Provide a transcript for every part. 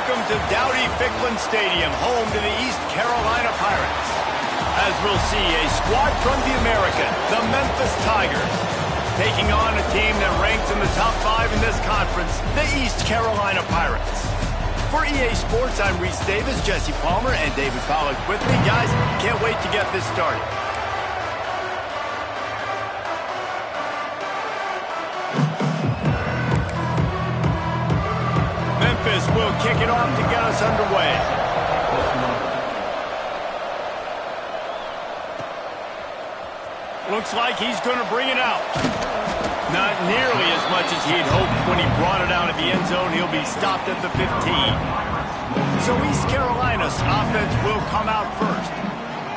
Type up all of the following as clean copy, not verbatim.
Welcome to Dowdy-Ficklin Stadium, home to the East Carolina Pirates. As we'll see, a squad from the American, the Memphis Tigers, taking on a team that ranks in the top 5 in this conference, the East Carolina Pirates. For EA Sports, I'm Reese Davis, Jesse Palmer, and David Pollack with me. Guys, can't wait to get this started. Memphis will kick it off to get us underway. Looks like he's going to bring it out. Not nearly as much as he had hoped when he brought it out of the end zone. He'll be stopped at the 15. So East Carolina's offense will come out first.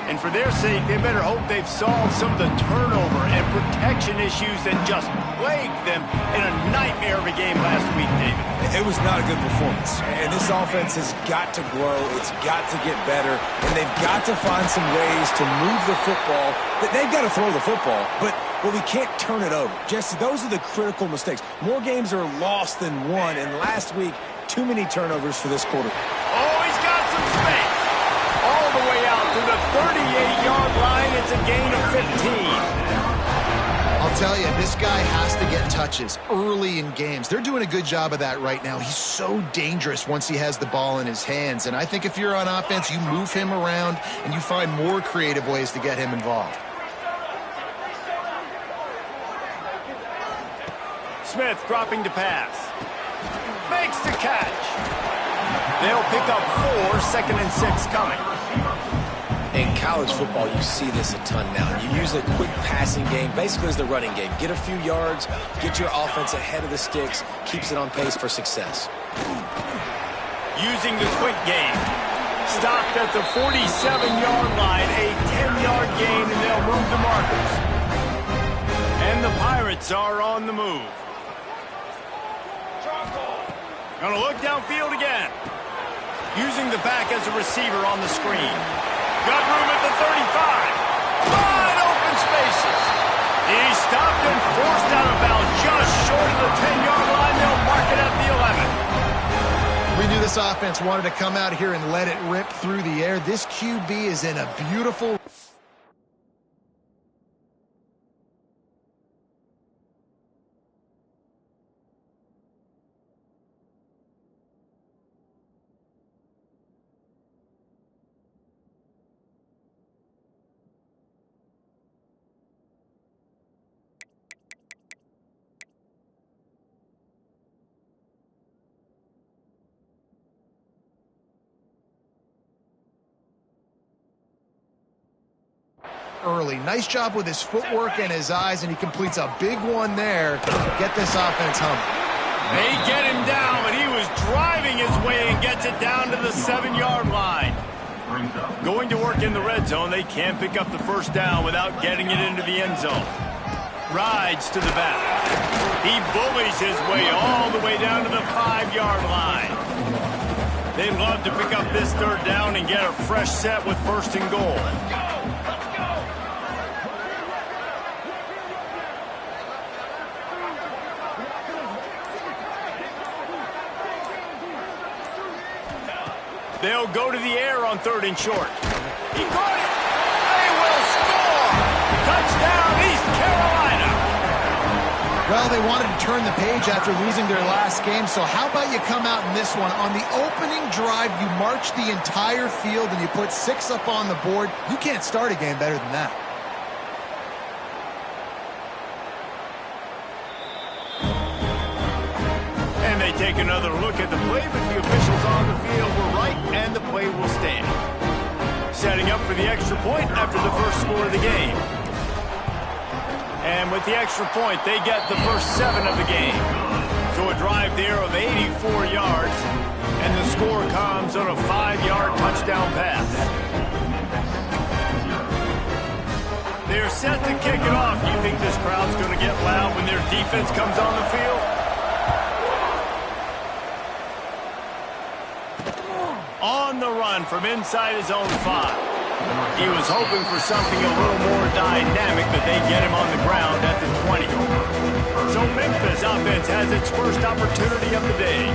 And for their sake, they better hope they've solved some of the turnover and protection issues that just plagued them in a nightmare of a game last week, David. It was not a good performance. And this offense has got to grow. It's got to get better. And they've got to find some ways to move the football. They've got to throw the football, but we can't turn it over. Jesse, those are the critical mistakes. More games are lost than won. And last week, too many turnovers for this quarter. Oh, he's got some space. All the way out to the 38-yard line. It's a gain of 15. I'll tell you, this guy has to get touches early in games. They're doing a good job of that right now. He's so dangerous once he has the ball in his hands. And I think if you're on offense, you move him around and you find more creative ways to get him involved. Smith dropping to pass. Makes the catch. They'll pick up 4, 2nd and 6 coming. In college football, you see this a ton now. You use a quick passing game, basically as the running game. Get a few yards, get your offense ahead of the sticks, keeps it on pace for success. Using the quick game. Stopped at the 47-yard line, a 10-yard gain, and they'll move the markers. And the Pirates are on the move. Gonna look downfield again. Using the back as a receiver on the screen. Got room at the 35. Wide open spaces. He's stopped and forced out of bounds just short of the 10-yard line. They'll mark it at the 11. We knew this offense wanted to come out here and let it rip through the air. This QB is in a beautiful... early. Nice job with his footwork and his eyes, and he completes a big one there to get this offense humming. They get him down, but he was driving his way and gets it down to the 7-yard line. Going to work in the red zone, they can't pick up the first down without getting it into the end zone. Rides to the back. He bullies his way all the way down to the 5-yard line. They'd love to pick up this 3rd down and get a fresh set with 1st and goal. They'll go to the air on 3rd and short. He caught it. They will score. Touchdown, East Carolina. Well, they wanted to turn the page after losing their last game, so how about you come out in this one? On the opening drive, you march the entire field and you put 6 up on the board. You can't start a game better than that. And they take another look at the play, but the officials on the field were right, and the play will stand. Setting up for the extra point after the first score of the game. And with the extra point, they get the first 7 of the game. So a drive there of 84 yards, and the score comes on a 5-yard touchdown pass. They're set to kick it off. You think this crowd's going to get loud when their defense comes on the field? On the run from inside his own 5. He was hoping for something a little more dynamic, but they get him on the ground at the 20. So Memphis offense has its first opportunity of the day.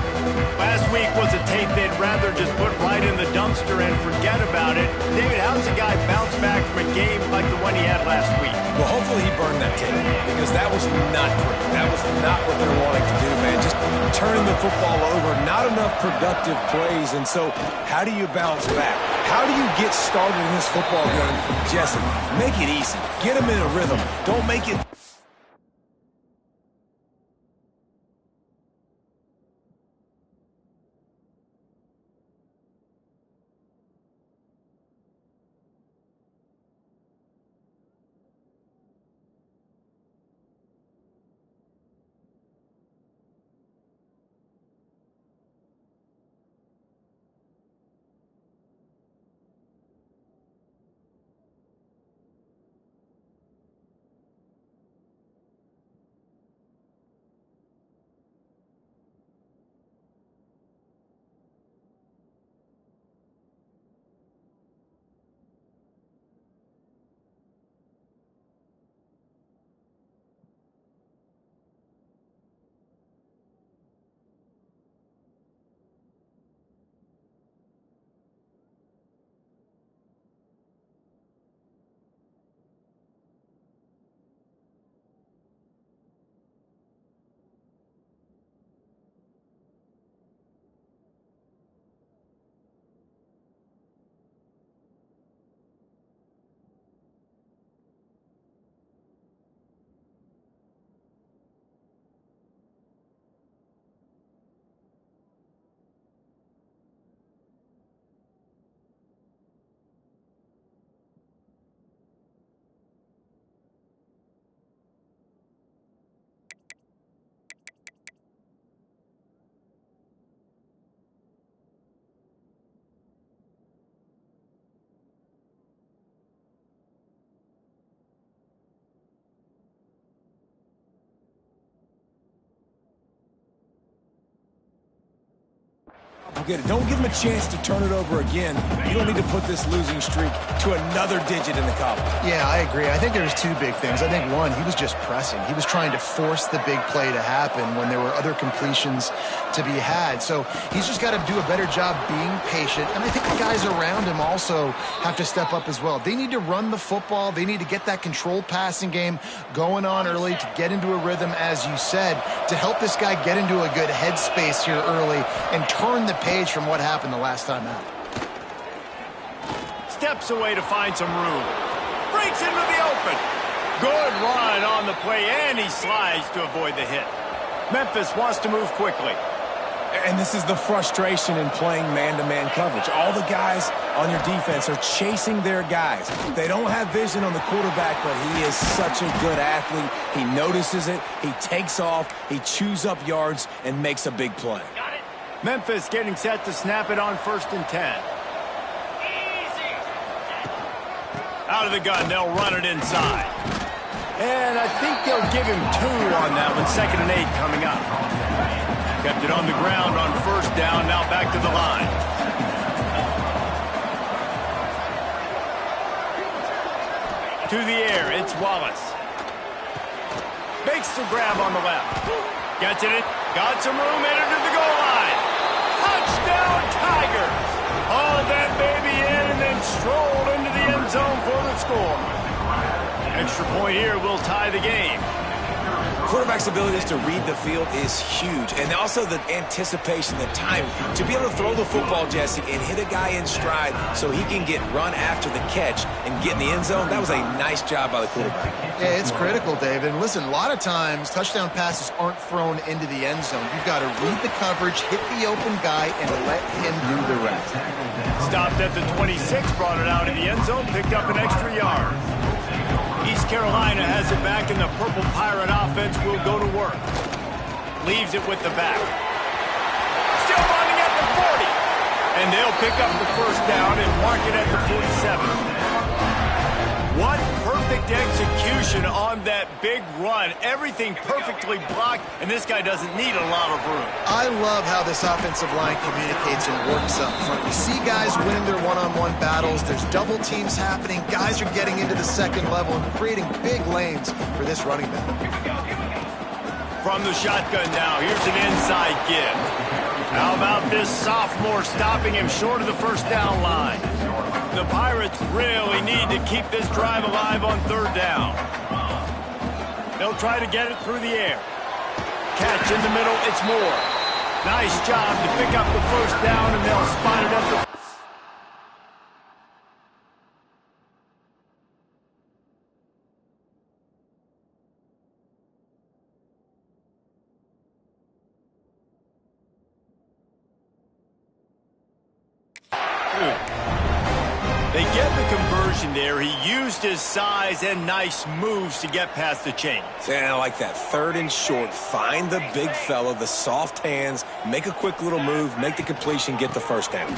Last week was a tape they'd rather just put right in the dumpster and forget about it. David, how does a guy bounce back from a game like the one he had last week? Well, hopefully he burned that tape because that was not pretty. That was not what they're wanting to do, man. Just turning the football over, not enough productive plays. And so how do you bounce back? How do you get started in this football game? Jesse, make it easy. Get him in a rhythm. Don't make it... Forget it. Don't give him a chance to turn it over again. You don't need to put this losing streak to another digit in the column. Yeah, I agree. I think there's two big things. I think, one, he was just pressing. He was trying to force the big play to happen when there were other completions to be had. So he's just got to do a better job being patient. And I think the guys around him also have to step up as well. They need to run the football. They need to get that controlled passing game going on early to get into a rhythm, as you said, to help this guy get into a good headspace here early and turn the page from what happened the last time out. Steps away to find some room. Breaks into the open. Good run on the play, and he slides to avoid the hit. Memphis wants to move quickly. And this is the frustration in playing man-to-man coverage. All the guys on your defense are chasing their guys. They don't have vision on the quarterback, but he is such a good athlete. He notices it, he takes off, he chews up yards, and makes a big play. Memphis getting set to snap it on 1st and 10. Out of the gun, they'll run it inside. And I think they'll give him 2 on that one. 2nd and 8 coming up. Kept it on the ground on 1st down, now back to the line. To the air, it's Wallace. Makes the grab on the left. Gets it, got some room, headed to the goal line. Touchdown, Tigers! Hauled that baby in and then strolled into the end zone for the score. Extra point here will tie the game. Quarterback's abilities to read the field is huge, and also the anticipation, the time to be able to throw the football, Jesse, and hit a guy in stride so he can get run after the catch and get in the end zone. That was a nice job by the quarterback. Yeah, it's critical, David. And listen, a lot of times touchdown passes aren't thrown into the end zone. You've got to read the coverage, hit the open guy, and let him do the rest. Stopped at the 26, brought it out in the end zone, picked up an extra yard. East Carolina has it back, and the Purple Pirate offense will go to work. Leaves it with the back. Still running at the 40. And they'll pick up the 1st down and mark it at the 47. What perfect execution on that big run. Everything perfectly blocked, and this guy doesn't need a lot of room. I love how this offensive line communicates and works up front. You see guys winning their one-on-one battles. There's double teams happening. Guys are getting into the second level and creating big lanes for this running back. From the shotgun now, here's an inside give. How about this sophomore stopping him short of the first down line? The Pirates really need to keep this drive alive on third down. They'll try to get it through the air. Catch in the middle, it's Moore. Nice job to pick up the first down, and they'll spot it at the... They get the conversion there. He used his size and nice moves to get past the chains. Yeah, I like that. 3rd and short. Find the big fella, the soft hands, make a quick little move, make the completion, get the first down.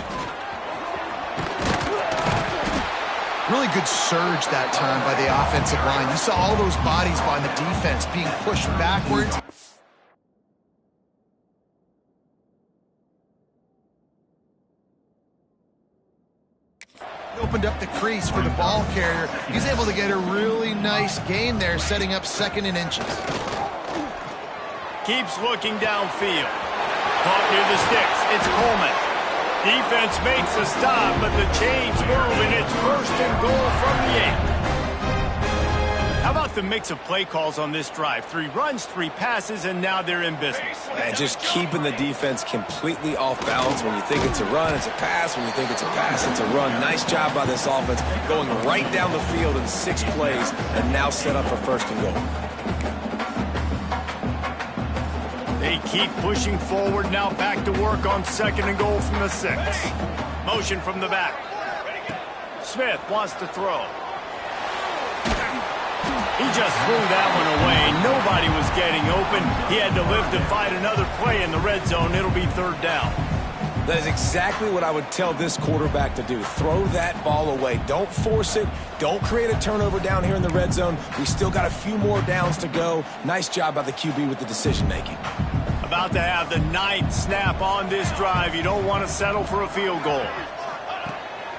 Really good surge that time by the offensive line. You saw all those bodies by the defense being pushed backwards. Opened up the crease for the ball carrier. He's able to get a really nice gain there, setting up 2nd and inches. Keeps looking downfield. Caught near the sticks. It's Coleman. Defense makes a stop, but the chains move, and it's 1st and goal from the 8. How about the mix of play calls on this drive? 3 runs, 3 passes, and now they're in business. And just keeping the defense completely off balance. When you think it's a run, it's a pass. When you think it's a pass, it's a run. Nice job by this offense, going right down the field in 6 plays, and now set up for 1st and goal. They keep pushing forward, now back to work on 2nd and goal from the 6. Motion from the back. Smith wants to throw. He just threw that one away. Nobody was getting open. He had to live to fight another play in the red zone. It'll be 3rd down. That is exactly what I would tell this quarterback to do. Throw that ball away. Don't force it. Don't create a turnover down here in the red zone. We still got a few more downs to go. Nice job by the QB with the decision-making. About to have the 9th snap on this drive. You don't want to settle for a field goal.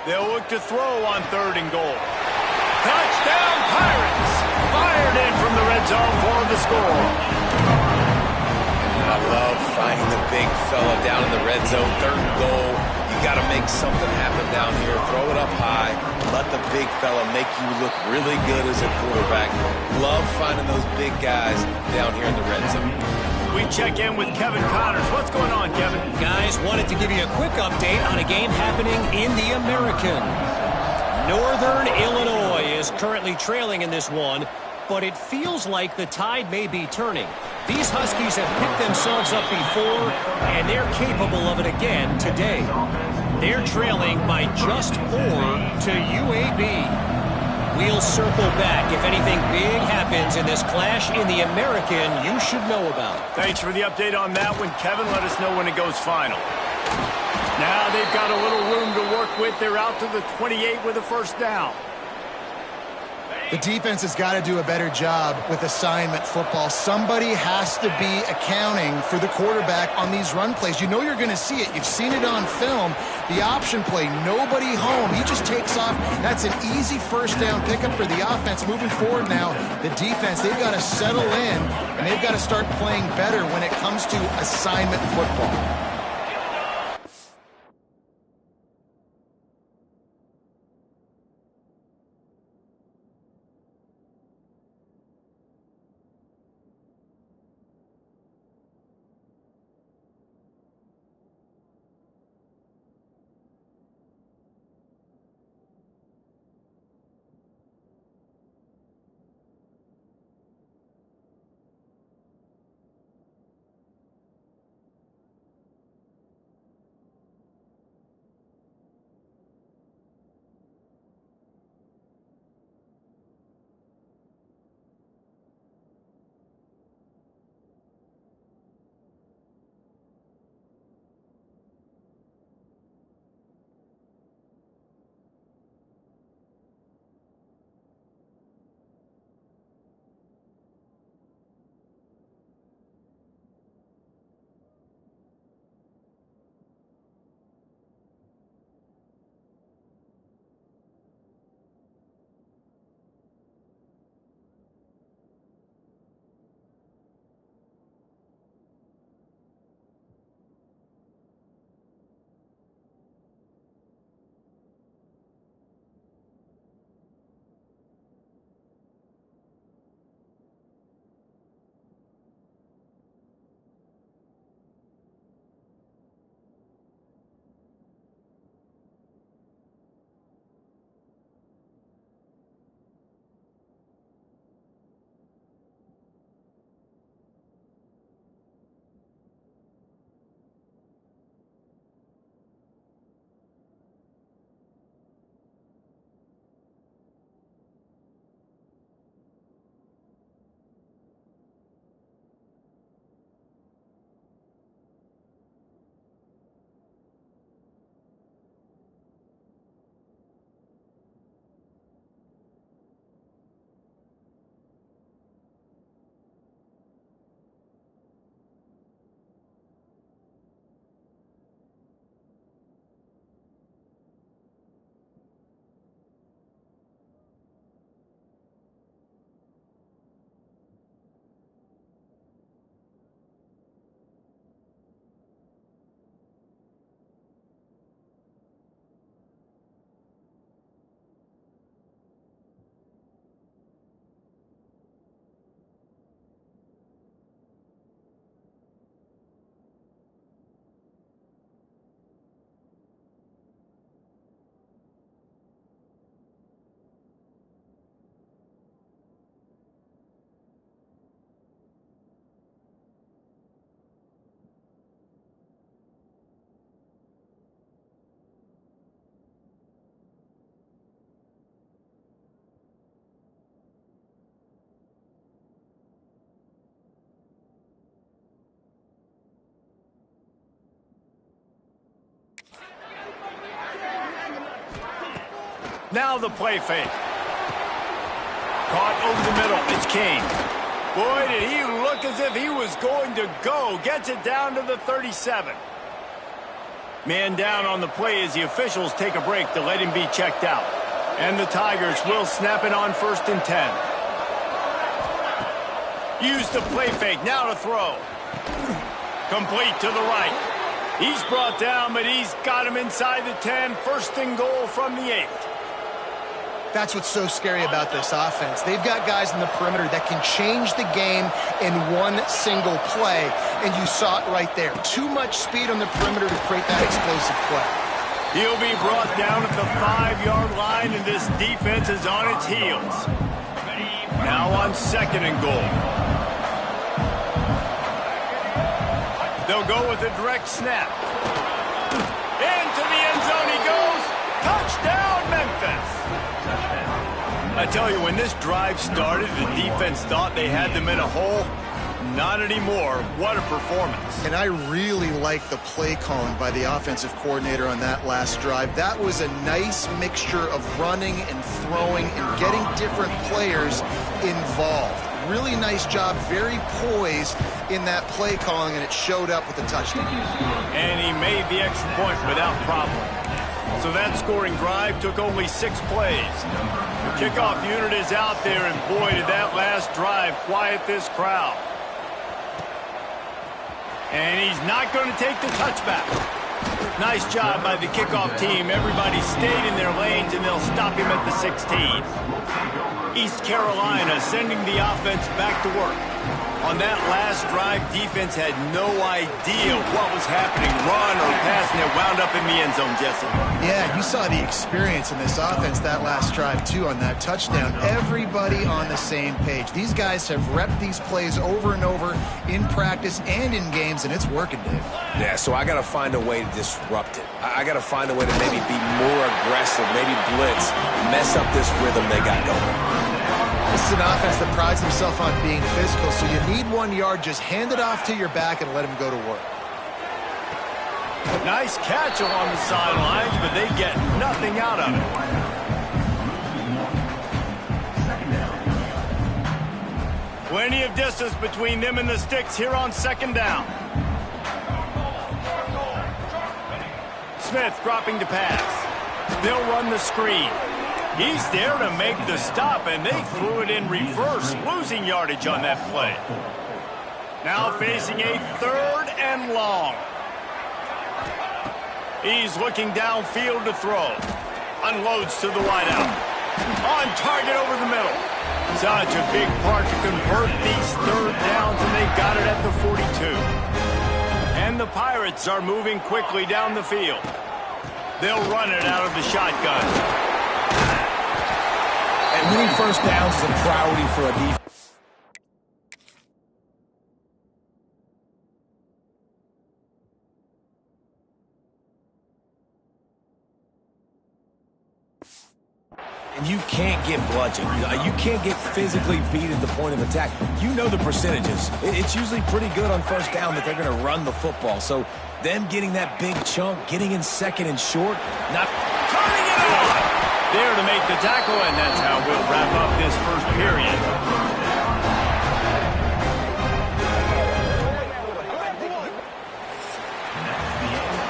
They'll look to throw on 3rd and goal. Touchdown, Pirates! Fired in from the red zone for the score. And I love finding the big fella down in the red zone. 3rd and goal. You got to make something happen down here. Throw it up high. Let the big fella make you look really good as a quarterback. Love finding those big guys down here in the red zone. We check in with Kevin Connors. What's going on, Kevin? Guys, wanted to give you a quick update on a game happening in the American. Northern Illinois is currently trailing in this one, but it feels like the tide may be turning. These Huskies have picked themselves up before, and they're capable of it again today. They're trailing by just 4 to UAB. We'll circle back. If anything big happens in this clash in the American, you should know about. Thanks for the update on that one, Kevin. Let us know when it goes final. Now they've got a little room to work with. They're out to the 28 with a 1st down. The defense has got to do a better job with assignment football. Somebody has to be accounting for the quarterback on these run plays. You know you're going to see it. You've seen it on film. The option play, nobody home. He just takes off. That's an easy 1st down pickup for the offense. Moving forward now, the defense, they've got to settle in, and they've got to start playing better when it comes to assignment football. Now the play fake. Caught over the middle. It's Kane. Boy, did he look as if he was going to go. Gets it down to the 37. Man down on the play as the officials take a break to let him be checked out. And the Tigers will snap it on 1st and 10. Use the play fake. Now to throw. Complete to the right. He's brought down, but he's got him inside the 10. 1st and goal from the 8. That's what's so scary about this offense. They've got guys in the perimeter that can change the game in one single play, and you saw it right there. Too much speed on the perimeter to create that explosive play. He'll be brought down at the 5-yard line, and this defense is on its heels. Now on 2nd and goal. They'll go with a direct snap. Into the end zone he goes. Touchdown, Memphis. I tell you, when this drive started, the defense thought they had them in a hole. Not anymore. What a performance. And I really like the play calling by the offensive coordinator on that last drive. That was a nice mixture of running and throwing and getting different players involved. Really nice job, very poised in that play calling, and it showed up with a touchdown. And he made the extra point without problem. So that scoring drive took only 6 plays. The kickoff unit is out there, and boy, did that last drive quiet this crowd. And he's not going to take the touchback. Nice job by the kickoff team. Everybody stayed in their lanes, and they'll stop him at the 16. East Carolina sending the offense back to work. On that last drive, defense had no idea what was happening, run or pass, and it wound up in the end zone, Jesse. Yeah, you saw the experience in this offense that last drive, too, on that touchdown. Everybody on the same page. These guys have repped these plays over and over in practice and in games, and it's working, Dave. Yeah, so I got to find a way to disrupt it. I got to find a way to maybe be more aggressive, maybe blitz, mess up this rhythm they got going. This is an offense that prides himself on being physical, so you need 1 yard, just hand it off to your back and let him go to work. Nice catch along the sidelines, but they get nothing out of it. Plenty of distance between them and the sticks here on 2nd down. Smith dropping to pass. They'll run the screen. He's there to make the stop, and they threw it in reverse, losing yardage on that play. Now facing a 3rd and long. He's looking downfield to throw. Unloads to the wideout. On target over the middle. Such a big part to convert these 3rd downs, and they got it at the 42. And the Pirates are moving quickly down the field. They'll run it out of the shotgun. And winning 1st downs is a priority for a defense. And you can't get bludgeoned. You can't get physically beat at the point of attack. You know the percentages. It's usually pretty good on 1st down that they're going to run the football. So them getting that big chunk, getting in 2nd and short, not turning it on. There to make the tackle, and that's how we'll wrap up this 1st period.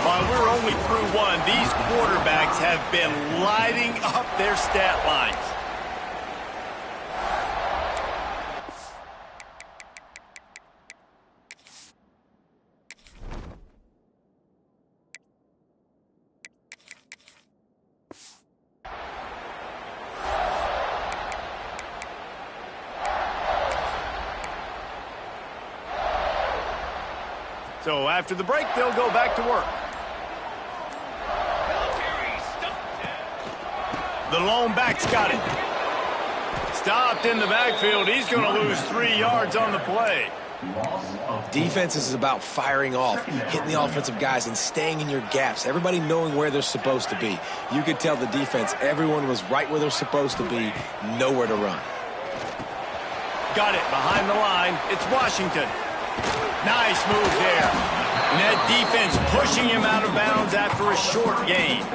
While we're only through 1, these quarterbacks have been lighting up their stat lines. So after the break, they'll go back to work. The lone back's got it. Stopped in the backfield. He's going to lose 3 yards on the play. Defense is about firing off, hitting the offensive guys, and staying in your gaps. Everybody knowing where they're supposed to be. You could tell the defense, everyone was right where they're supposed to be, nowhere to run. Got it behind the line. It's Washington. Nice move there. And that defense pushing him out of bounds after a short gain.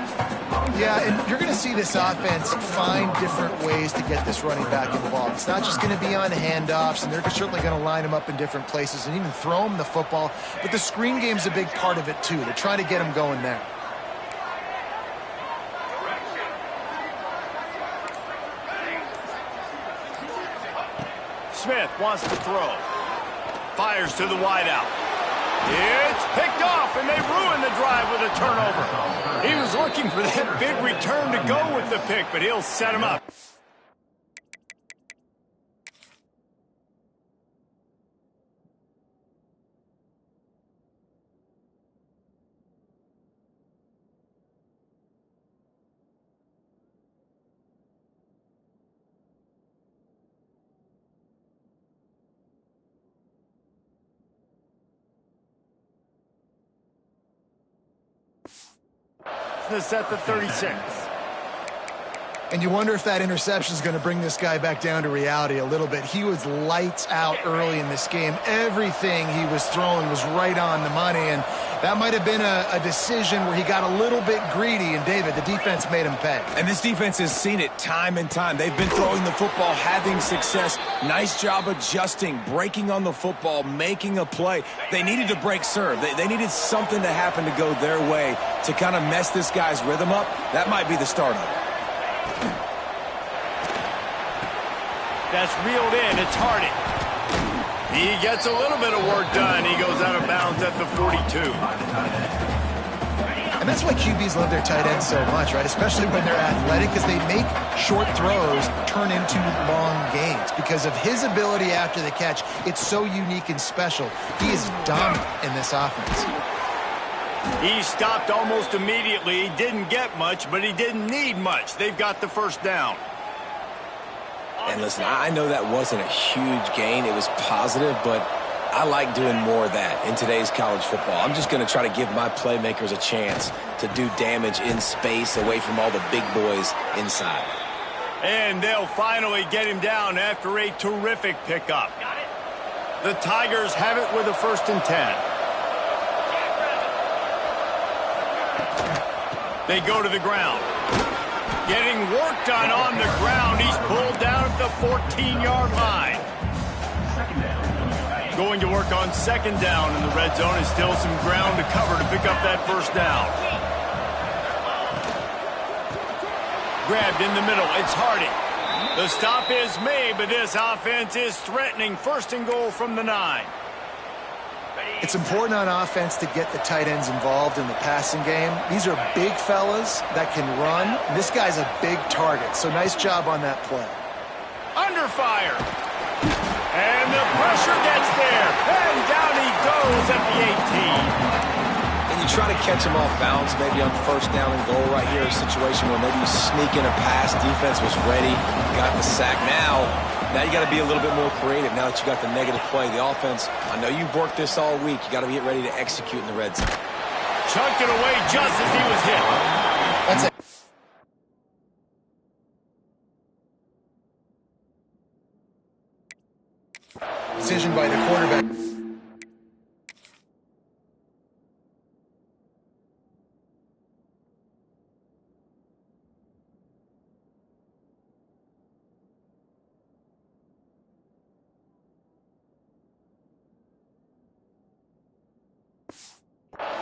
Yeah, and you're going to see this offense find different ways to get this running back involved. It's not just going to be on handoffs, and they're certainly going to line him up in different places and even throw him the football. But the screen game's a big part of it, too. They're trying to get him going there. Smith wants to throw. Fires to the wideout. It's picked off, and they ruin the drive with a turnover. He was looking for that big return to go with the pick, but he'll set him up. This at the 36. And you wonder if that interception is going to bring this guy back down to reality a little bit. He was lights out early in this game. Everything he was throwing was right on the money, and that might have been a decision where he got a little bit greedy, and David, the defense made him pay. And this defense has seen it time and time. They've been throwing the football, having success. Nice job adjusting, breaking on the football, making a play. They needed to break serve. They needed something to happen to go their way to kind of mess this guy's rhythm up. That might be the start of it. That's reeled in. It's Hardy. He gets a little bit of work done. He goes out of bounds at the 42. And that's why QBs love their tight ends so much, right? Especially when they're athletic, because they make short throws turn into long gains. Because of his ability after the catch, it's so unique and special. He is dominant in this offense. He stopped almost immediately. He didn't get much, but he didn't need much. They've got the first down. And listen, I know that wasn't a huge gain. It was positive, but I like doing more of that in today's college football. I'm just going to try to give my playmakers a chance to do damage in space away from all the big boys inside. And they'll finally get him down after a terrific pickup. The Tigers have it with a 1st and 10. They go to the ground. Getting work done on the ground. He's pulled down at the 14-yard line. Going to work on 2nd down in the red zone. Is still some ground to cover to pick up that 1st down. Grabbed in the middle. It's Hardy. The stop is made, but this offense is threatening 1st and goal from the 9. It's important on offense to get the tight ends involved in the passing game. These are big fellas that can run. This guy's a big target, so nice job on that play. Under fire. And the pressure gets there. And down he goes at the 18. And you try to catch him off balance, maybe on 1st down and goal right here, a situation where maybe you sneak in a pass, defense was ready, got the sack. Now you got to be a little bit more creative now that you got the negative play. The offense, I know you've worked this all week. You got to get ready to execute in the red zone. Chucked it away just as he was hit. That's it. Decision by the quarterback.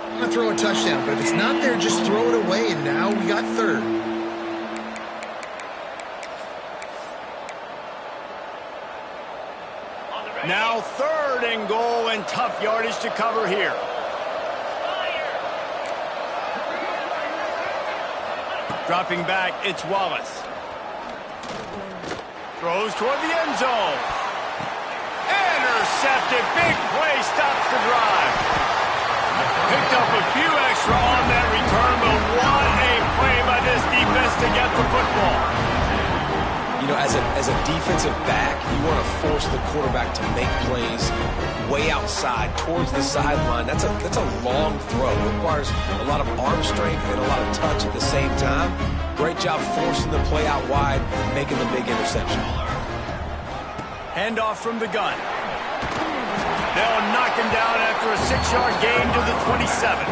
I'm going to throw a touchdown, but if it's not there, just throw it away, and now we got 3rd. Now 3rd and goal, and tough yardage to cover here. Dropping back, it's Wallace. Throws toward the end zone. Intercepted. Big play stops the drive. Picked up a few extra on that return, but what a play by this defense to get the football. You know, as a defensive back, you want to force the quarterback to make plays way outside, towards the sideline. That's a long throw. It requires a lot of arm strength and a lot of touch at the same time. Great job forcing the play out wide, making the big interception. Handoff from the gun. They'll knock him down after a 6-yard gain to the 27.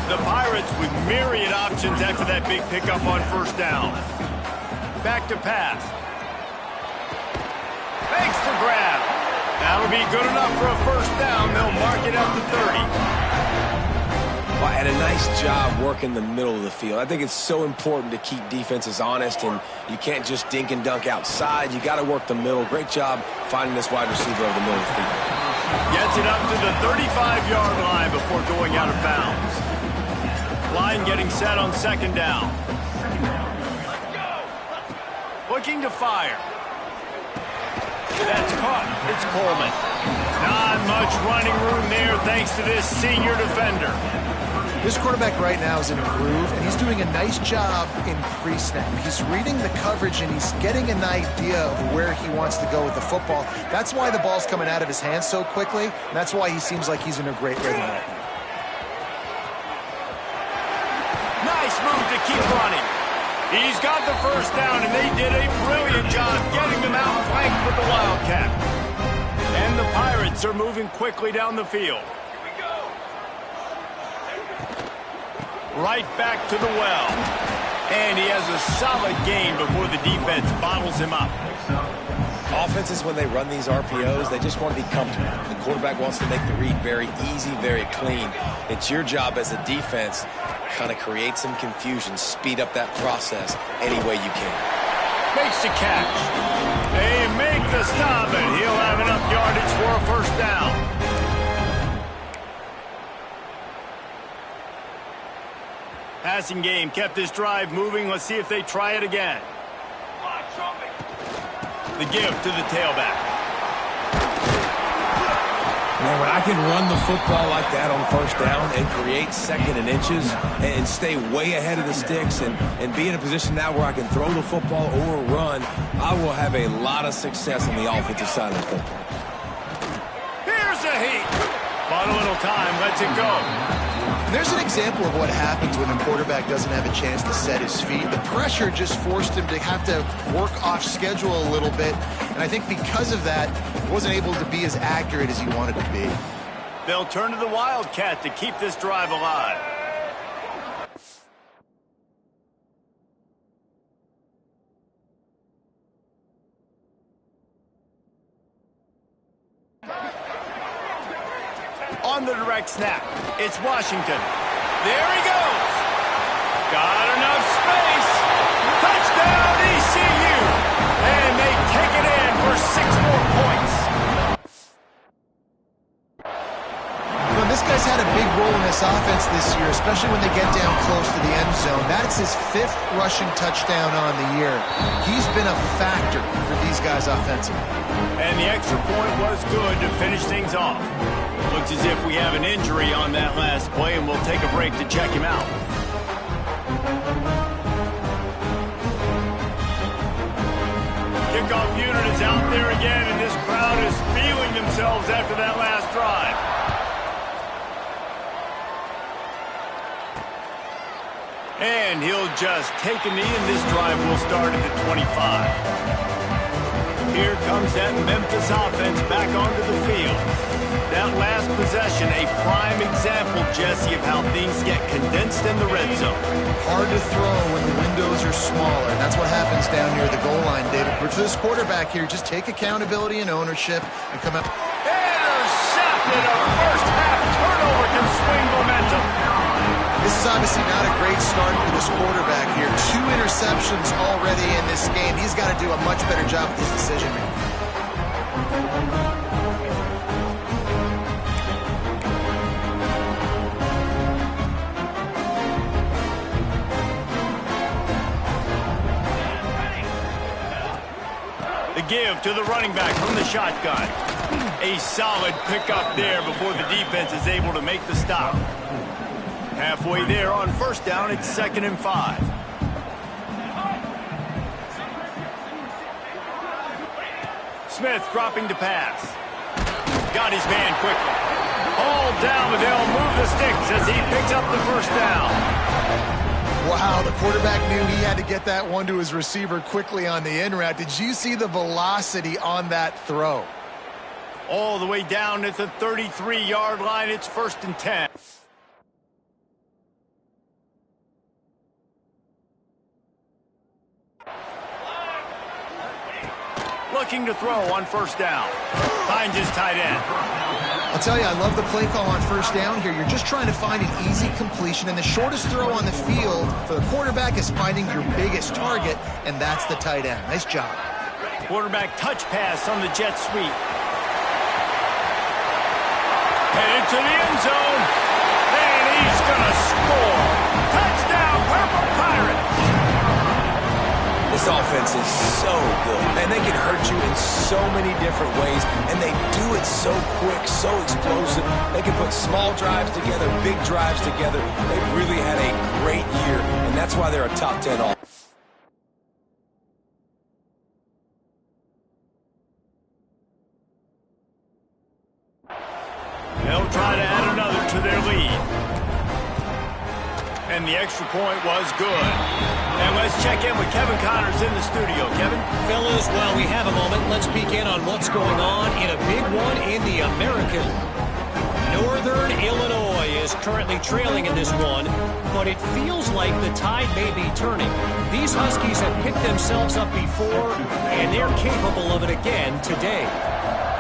The Pirates with myriad options after that big pickup on first down. Back to pass. Makes the grab. That'll be good enough for a first down. They'll mark it up to 30. Well, and a nice job working the middle of the field. I think it's so important to keep defenses honest, and you can't just dink and dunk outside. You got to work the middle. Great job finding this wide receiver over the middle of the field. Gets it up to the 35-yard line before going out of bounds. Line getting set on second down. Looking to fire. That's caught. It's Coleman. Not much running room there thanks to this senior defender. This quarterback right now is in a groove, and he's doing a nice job in pre-snap. He's reading the coverage, and he's getting an idea of where he wants to go with the football. That's why the ball's coming out of his hands so quickly, and that's why he seems like he's in a great rhythm right now. Nice move to keep running. He's got the first down, and they did a brilliant job getting them out flanked with the Wildcat. And the Pirates are moving quickly down the field. Right back to the well. And he has a solid gain before the defense bottles him up. Offenses, when they run these RPOs, they just want to be comfortable. The quarterback wants to make the read very easy, very clean. It's your job as a defense, kind of create some confusion, speed up that process any way you can. Makes the catch. They make the stop, and he'll have enough yardage for a first down. Passing game kept this drive moving. Let's see if they try it again. The give to the tailback. Man, when I can run the football like that on first down and create second and inches and stay way ahead of the sticks and be in a position now where I can throw the football or run, I will have a lot of success on the offensive side of the football. Here's a heat. But a little time, lets it go. There's an example of what happens when a quarterback doesn't have a chance to set his feet. The pressure just forced him to have to work off schedule a little bit. And I think because of that, he wasn't able to be as accurate as he wanted to be. They'll turn to the Wildcat to keep this drive alive. On the direct snap, it's Washington. There he goes. Got enough space. Touchdown, ECU. And they take it in for 6 more points. Well, this guy's had a big role in this offense this year, especially when they get down close to the end zone. That's his 5th rushing touchdown on the year. He's been a factor for these guys offensively. And the extra point was good to finish things off. Looks as if we have an injury on that last play, and we'll take a break to check him out. Kickoff unit is out there again, and this crowd is feeling themselves after that last drive. And he'll just take a knee, and this drive will start at the 25. Here comes that Memphis offense back onto the field. That last possession, a prime example, Jesse, of how things get condensed in the red zone. Hard to throw when the windows are smaller. And that's what happens down near the goal line, David. But for this quarterback here, just take accountability and ownership and come out. Intercepted. A first half turnover can swing momentum. This is obviously not a great start for this quarterback here. 2 interceptions already in this game. He's got to do a much better job with his decision making. The give to the running back from the shotgun. A solid pickup there before the defense is able to make the stop. Halfway there on first down, it's 2nd and 5. Smith dropping to pass. Got his man quickly. All down, but they'll move the sticks as he picks up the first down. Wow, the quarterback knew he had to get that one to his receiver quickly on the in route. Did you see the velocity on that throw? All the way down at the 33-yard line, it's 1st and 10. looking to throw on first down. Finds his tight end. I'll tell you, I love the play call on first down here. You're just trying to find an easy completion, and the shortest throw on the field for the quarterback is finding your biggest target, and that's the tight end. Nice job. Quarterback touch pass on the jet sweep. Headed to the end zone, and he's going to score. Touchdown, Purple Pirates! This offense is so good, and they can hurt you in so many different ways, and they do it so quick, so explosive. They can put small drives together, big drives together. They've really had a great year, and that's why they're a top 10 offense. They'll try to add another to their lead. And the extra point was good. And let's check in with Kevin Connors in the studio. Kevin? Fellas, while we have a moment, let's peek in on what's going on in a big one in the American. Northern Illinois is currently trailing in this one, but it feels like the tide may be turning. These Huskies have picked themselves up before, and they're capable of it again today.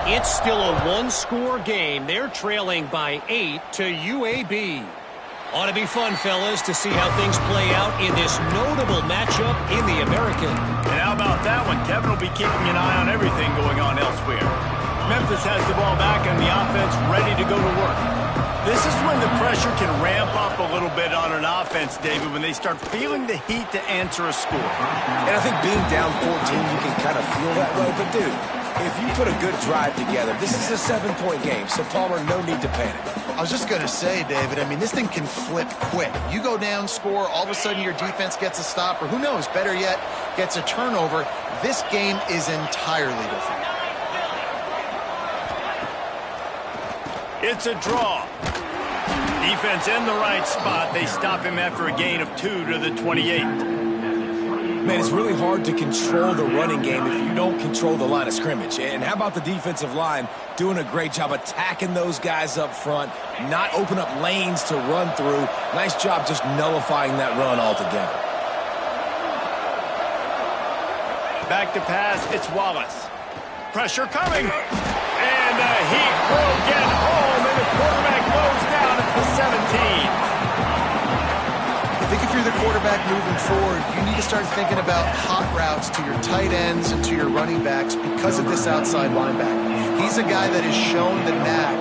It's still a one-score game. They're trailing by 8 to UAB. Ought to be fun, fellas, to see how things play out in this notable matchup in the American. And how about that one? Kevin will be keeping an eye on everything going on elsewhere. Memphis has the ball back and the offense ready to go to work. This is when the pressure can ramp up a little bit on an offense, David, when they start feeling the heat to answer a score. And I think being down 14, you can kind of feel that way. But, dude, if you put a good drive together, this is a 7-point game, so, Palmer, no need to panic. I was just going to say, David, I mean, this thing can flip quick. You go down, score, all of a sudden your defense gets a stop, or who knows, better yet, gets a turnover. This game is entirely different. It's a draw. Defense in the right spot. They stop him after a gain of 2 to the 28. Man, it's really hard to control the running game if you don't control the line of scrimmage. And how about the defensive line doing a great job attacking those guys up front, not open up lanes to run through. Nice job just nullifying that run altogether. Back to pass, it's Wallace. Pressure coming. And the heat will get home, and the quarterback goes down at the 17. I think if you're the quarterback moving forward, you need to start thinking about hot routes to your tight ends and to your running backs because of this outside linebacker. He's a guy that has shown the knack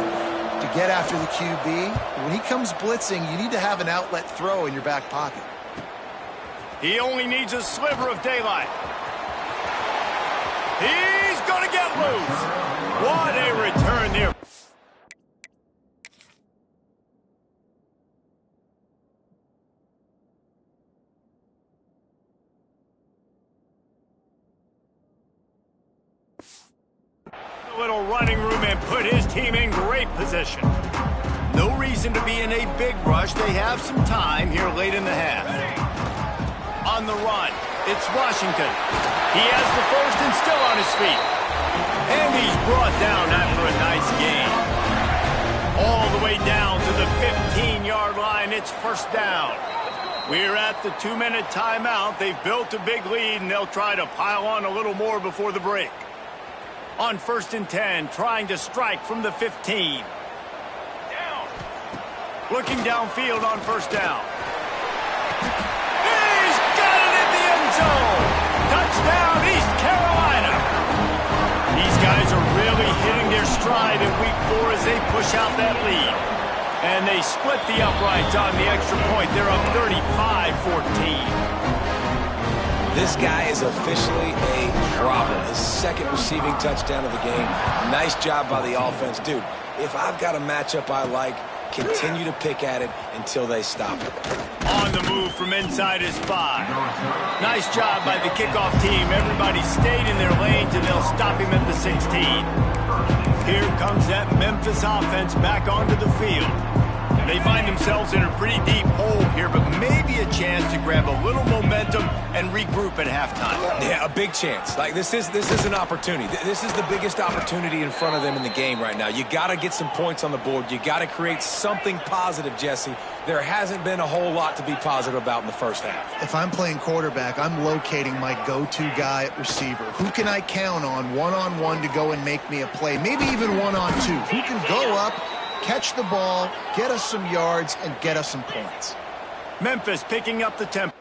to get after the QB. When he comes blitzing, you need to have an outlet throw in your back pocket. He only needs a sliver of daylight. He's going to get loose. What a return there. A little running room and put his team in great position. No reason to be in a big rush. They have some time here late in the half. On the run, it's Washington. He has the first and still on his feet. And he's brought down after a nice gain. All the way down to the 15-yard line. It's first down. We're at the 2-minute timeout. They've built a big lead, and they'll try to pile on a little more before the break. On 1st and 10, trying to strike from the 15. Down. Looking downfield on first down. He's got it in the end zone. Touchdown, East Carolina. These guys are really hitting their stride in week 4 as they push out that lead. And they split the uprights on the extra point. They're up 35-14. This guy is officially a problem. His second receiving touchdown of the game. Nice job by the offense. Dude, if I've got a matchup I like, continue to pick at it until they stop it. On the move from inside his 5. Nice job by the kickoff team. Everybody stayed in their lanes, and they'll stop him at the 16. Here comes that Memphis offense back onto the field. They find themselves in a pretty deep hole here, but maybe a chance to grab a little momentum and regroup at halftime. Yeah, a big chance. Like, this is an opportunity. This is the biggest opportunity in front of them in the game right now. You got to get some points on the board. You got to create something positive, Jesse. There hasn't been a whole lot to be positive about in the first half. If I'm playing quarterback, I'm locating my go-to guy at receiver. Who can I count on one-on-one to go and make me a play? Maybe even one-on-two. Who can go up, catch the ball, get us some yards, and get us some points? Memphis picking up the tempo.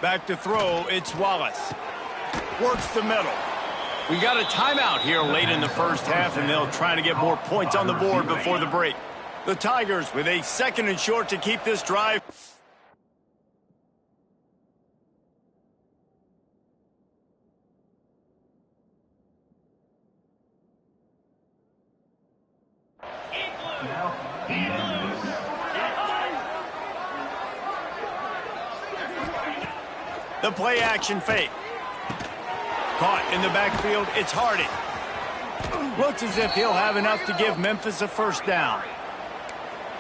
Back to throw, it's Wallace. Works the middle. We got a timeout here late in the first half, and they'll try to get more points on the board before the break. The Tigers with a 2nd and short to keep this drive. The play action fake. Caught in the backfield, it's Hardy. Looks as if he'll have enough to give Memphis a first down.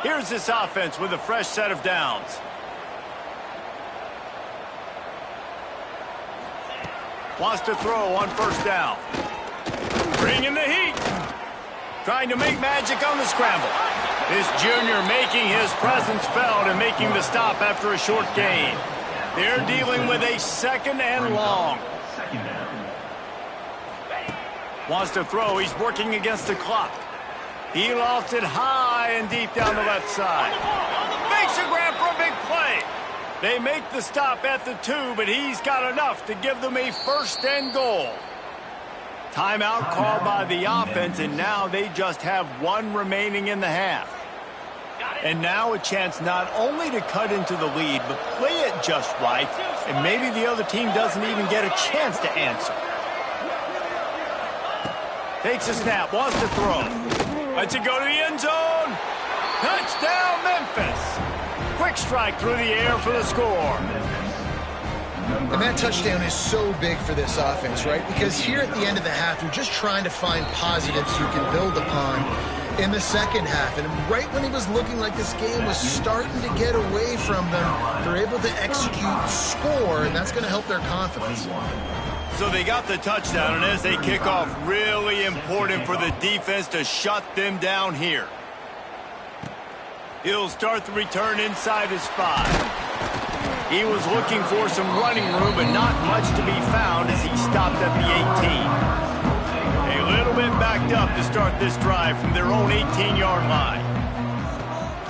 Here's this offense with a fresh set of downs. Wants to throw on first down. Bringing the heat. Trying to make magic on the scramble. This junior making his presence felt and making the stop after a short gain. They're dealing with a 2nd and long. Wants to throw. He's working against the clock. He lofts it high and deep down the left side. Makes a grab for a big play. They make the stop at the 2, but he's got enough to give them a 1st and goal. Timeout called by the offense, and now they just have 1 remaining in the half. And now a chance not only to cut into the lead, but play it just right, and maybe the other team doesn't even get a chance to answer. Takes a snap, wants to throw. Lets it go to the end zone. Touchdown, Memphis. Quick strike through the air for the score. And that touchdown is so big for this offense, right? Because here at the end of the half, you're just trying to find positives you can build upon in the second half. And right when it was looking like this game was starting to get away from them, they're able to execute, score, and that's going to help their confidence. So they got the touchdown, and as they kick off, really important for the defense to shut them down here. He'll start the return inside his 5. He was looking for some running room, but not much to be found as he stopped at the 18. A little bit backed up to start this drive from their own 18-yard line.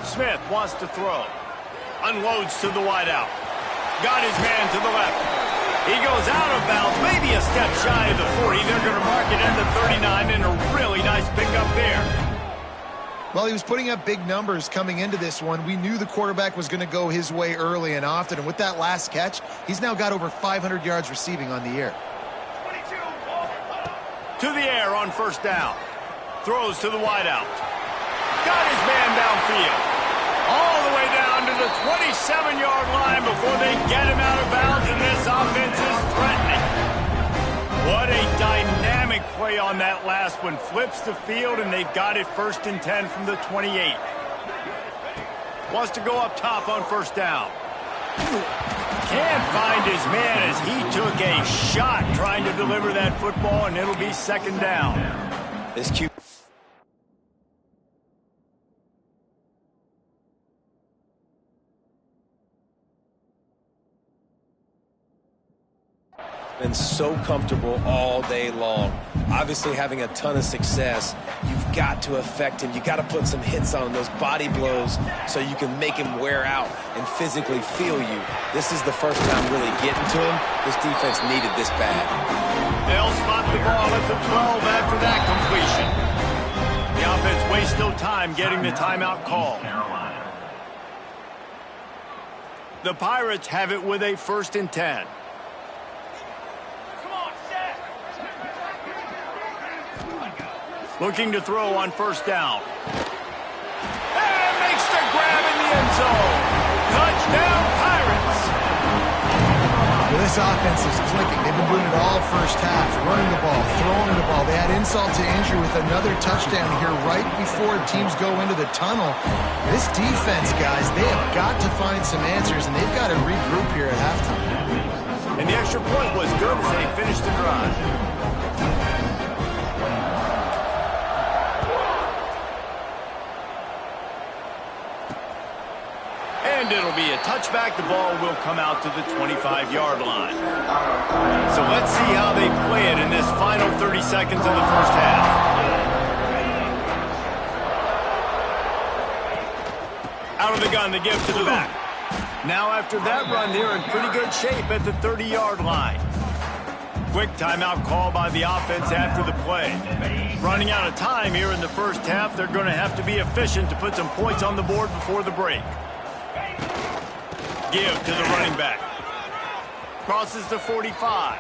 Smith wants to throw. Unloads to the wideout. Got his man to the left. He goes out of bounds, maybe a step shy of the 40. They're going to mark it at the 39, and a really nice pickup there. Well, he was putting up big numbers coming into this one. We knew the quarterback was going to go his way early and often, and with that last catch, he's now got over 500 yards receiving on the year. To the air on first down. Throws to the wideout. Got his man downfield. All the way down to the 27-yard line before they get him out of bounds, and this offense is threatening. What a dynamic play on that last one. Flips the field, and they've got it 1st and 10 from the 28. Wants to go up top on first down. Can't find his man as he took a shot trying to deliver that football, and it'll be 2nd down. This cute. Been so comfortable all day long. Obviously having a ton of success. You've got to affect him. You got to put some hits on him, those body blows, so you can make him wear out and physically feel you. This is the first time really getting to him. This defense needed this bad. They'll spot the ball at the 12 after that completion. The offense wastes no time getting the timeout call. The Pirates have it with a 1st and 10. Looking to throw on 1st down. And makes the grab in the end zone. Touchdown, Pirates. Well, this offense is clicking. They've been doing it all first half, running the ball, throwing the ball. They had insult to injury with another touchdown here right before teams go into the tunnel. This defense, guys, they have got to find some answers, and they've got to regroup here at halftime. And the extra point was good as they finished the drive. And it'll be a touchback. The ball will come out to the 25-yard line. So let's see how they play it in this final 30 seconds of the first half. Out of the gun, the give to the back. Now after that run, they're in pretty good shape at the 30-yard line. Quick timeout call by the offense after the play. Running out of time here in the first half, they're going to have to be efficient to put some points on the board before the break. Give to the running back. Crosses the 45.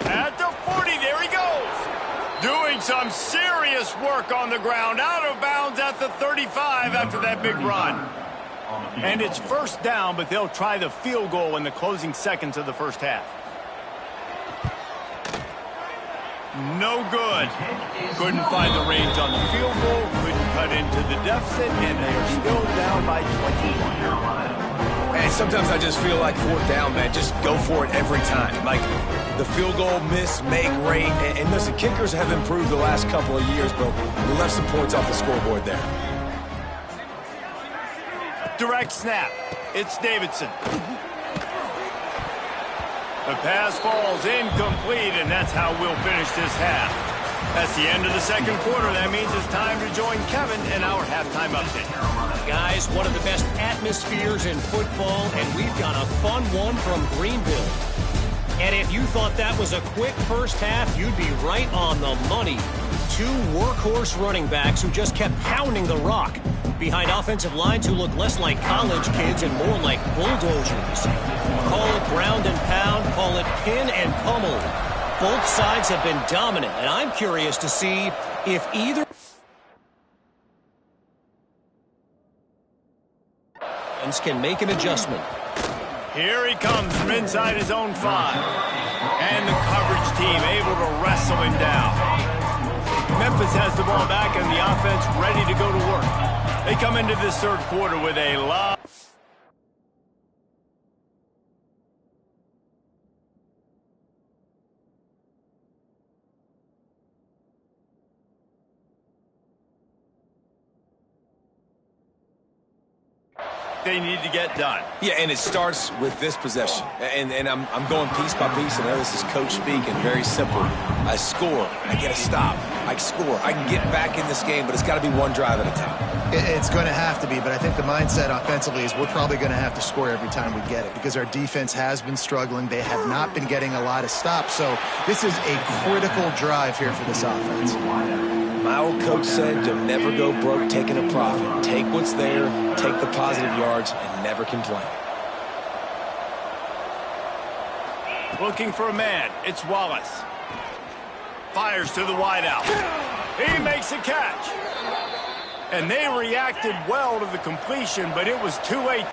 At the 40, there he goes. Doing some serious work on the ground. Out of bounds at the 35 after that big run. And it's 1st down, but they'll try the field goal in the closing seconds of the first half. No good. Couldn't find the range on the field goal. Couldn't cut into the deficit, and they are still down by 21. And sometimes I just feel like 4th down, man. Just go for it every time. Like the field goal miss, make rate. And listen, kickers have improved the last couple of years, but we left some points off the scoreboard there. Direct snap. It's Davidson. The pass falls incomplete, and that's how we'll finish this half. That's the end of the second quarter. That means it's time to join Kevin in our halftime update. Guys, one of the best atmospheres in football, and we've got a fun one from Greenville. And if you thought that was a quick first half, you'd be right on the money. 2 workhorse running backs who just kept pounding the rock behind offensive lines who look less like college kids and more like bulldozers. Call it ground and pound, call it pin and pummel. Both sides have been dominant, and I'm curious to see if either can make an adjustment. Here he comes from inside his own 5. And the coverage team able to wrestle him down. Memphis has the ball back and the offense ready to go to work. They come into this third quarter with a lot. They need to get done. Yeah, and it starts with this possession. And I'm going piece by piece. I know this is coach speaking, very simple. I score, I get a stop, I score. I can get back in this game, but it's got to be one drive at a time. It's going to have to be, but I think the mindset offensively is we're probably going to have to score every time we get it because our defense has been struggling. They have not been getting a lot of stops, so this is a critical drive here for this offense. My old coach said you'll never go broke taking a profit. Take what's there, take the positive yards, and never complain. Looking for a man. It's Wallace. Fires to the wideout. He makes a catch. And they reacted well to the completion, but it was too late.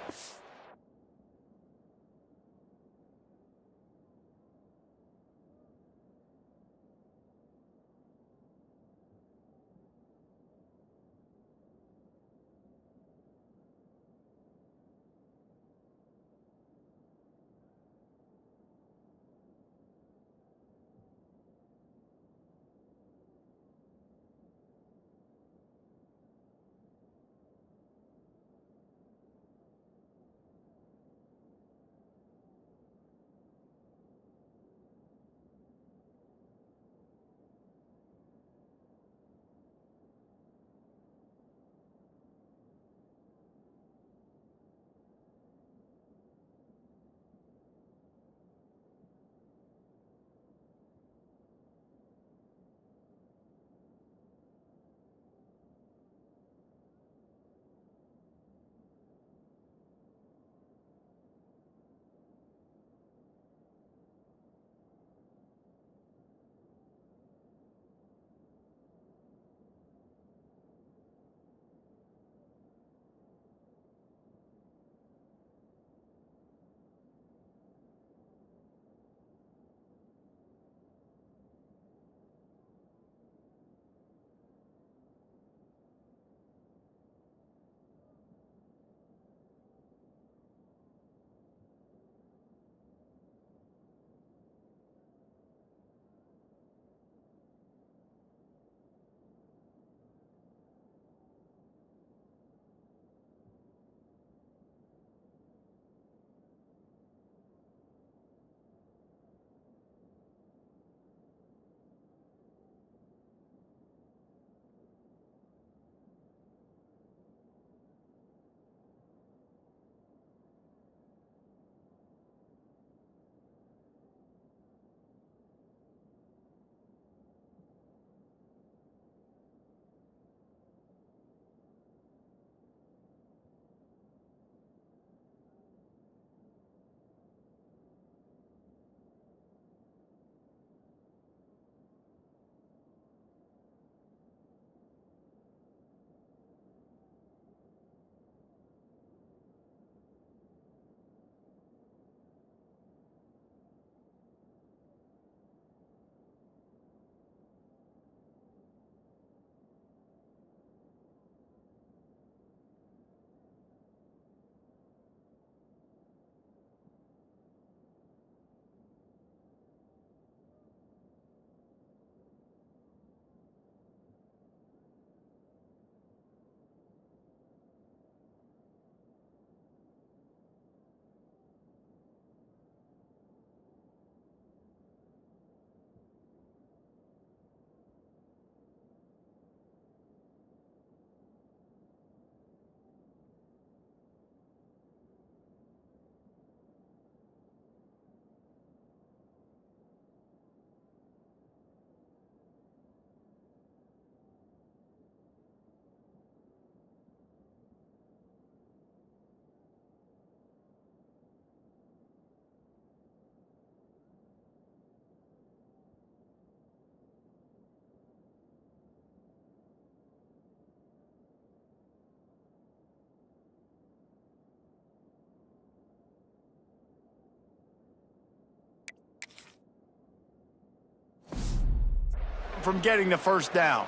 from getting the first down.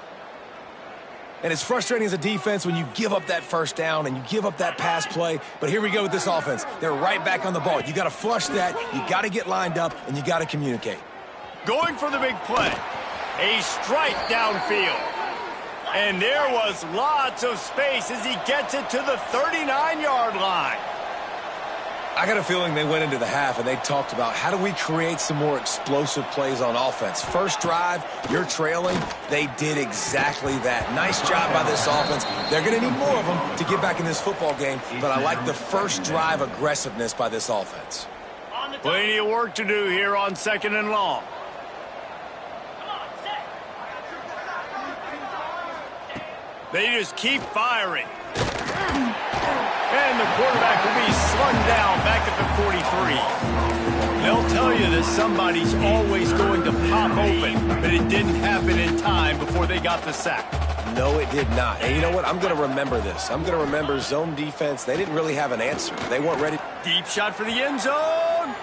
And it's frustrating as a defense when you give up that first down and you give up that pass play. But here we go with this offense. They're right back on the ball. You got to flush that. You got to get lined up, and you got to communicate. Going for the big play. A strike downfield. And there was lots of space as he gets it to the 39-yard line. I got a feeling they went into the half and they talked about how do we create some more explosive plays on offense. First drive, you're trailing. They did exactly that. Nice job by this offense. They're going to need more of them to get back in this football game, but I like the first drive aggressiveness by this offense. Plenty of work to do here on 2nd and long. They just keep firing. And the quarterback will be slung down back at the 43. They'll tell you that somebody's always going to pop open, but it didn't happen in time before they got the sack. No, it did not. And you know what? I'm going to remember this. I'm going to remember zone defense. They didn't really have an answer. They weren't ready. Deep shot for the end zone.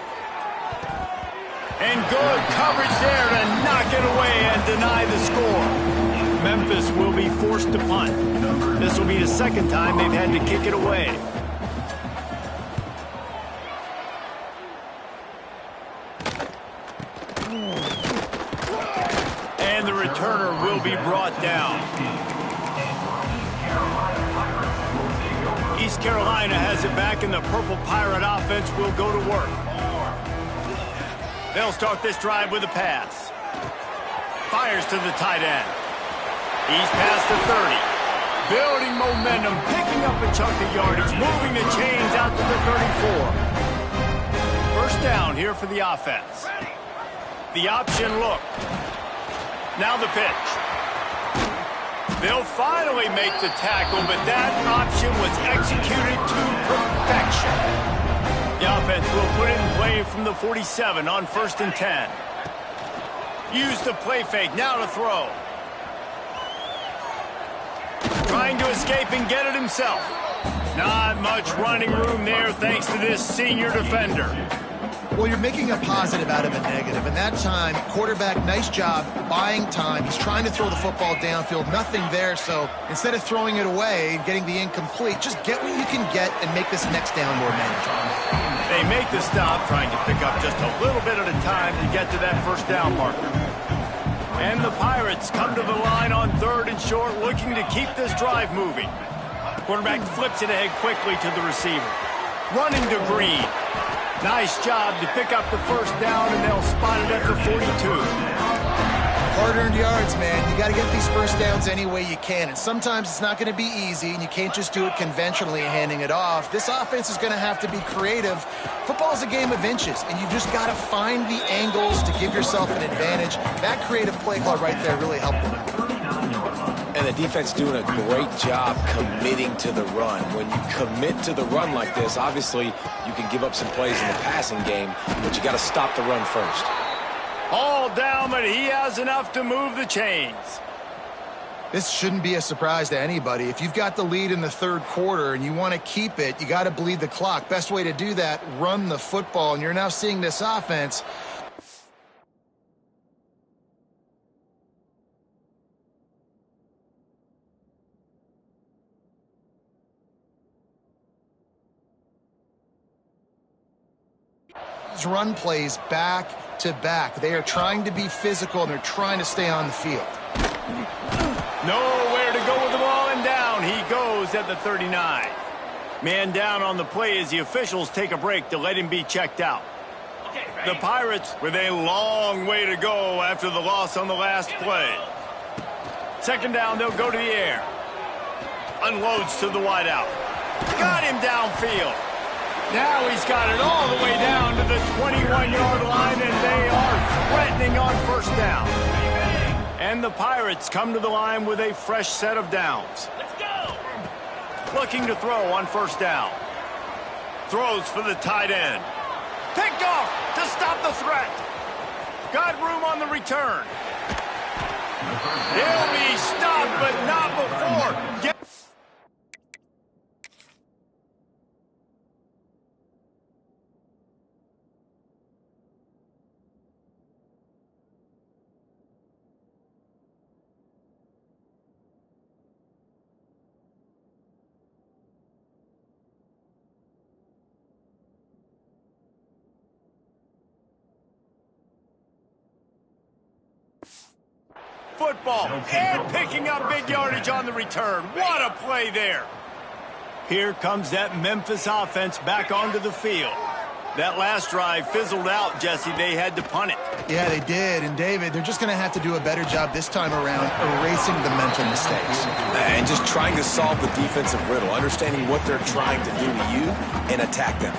And good coverage there to knock it away and deny the score. Memphis will be forced to punt. This will be the second time they've had to kick it away. And the returner will be brought down. East Carolina has it back, and the Purple Pirate offense will go to work. They'll start this drive with a pass. Fires to the tight end. He's past the 30. Building momentum, picking up a chunk of yardage, moving the chains out to the 34. First down here for the offense. The option look. Now the pitch. They'll finally make the tackle, but that option was executed to perfection. The offense will put it in play from the 47 on 1st and 10. Use the play fake, now to throw. Trying to escape and get it himself. Not much running room there thanks to this senior defender. Well, you're making a positive out of a negative. And that time, quarterback, nice job buying time. He's trying to throw the football downfield. Nothing there. So instead of throwing it away and getting the incomplete, just get what you can get and make this next down more manageable. They make the stop, trying to pick up just a little bit at a time to get to that first down marker. And the Pirates come to the line on 3rd and short, looking to keep this drive moving. Quarterback flips it ahead quickly to the receiver. Running to Green. Nice job to pick up the first down, and they'll spot it at the 42. Hard-earned yards, man. You got to get these first downs any way you can. And sometimes it's not going to be easy, and you can't just do it conventionally handing it off. This offense is going to have to be creative. Football is a game of inches, and you've just got to find the angles to give yourself an advantage. That creative play call right there really helped them. And the defense doing a great job committing to the run. When you commit to the run like this, obviously you can give up some plays in the passing game, but you got to stop the run first. All down, but he has enough to move the chains. This shouldn't be a surprise to anybody. If you've got the lead in the 3rd quarter and you want to keep it, you got to bleed the clock. Best way to do that, run the football. And you're now seeing this offense. Run plays back to back. They are trying to be physical, and they're trying to stay on the field. Nowhere to go with the ball, and down he goes at the 39. Man down on the play as the officials take a break to let him be checked out. The Pirates with a long way to go after the loss on the last play. 2nd down, they'll go to the air. Unloads to the wideout. Got him downfield. Now he's got it all the way down to the 21-yard line, and they are threatening on 1st down. And the Pirates come to the line with a fresh set of downs. Let's go! Looking to throw on 1st down. Throws for the tight end. Picked off to stop the threat. Got room on the return. He'll be stopped, but not before. football and picking up big yardage on the return. What a play there. Here comes that Memphis offense back onto the field. That last drive fizzled out, Jesse. They had to punt it. Yeah, they did. And, David, they're just going to have to do a better job this time around erasing the mental mistakes. And just trying to solve the defensive riddle, understanding what they're trying to do to you and attack them.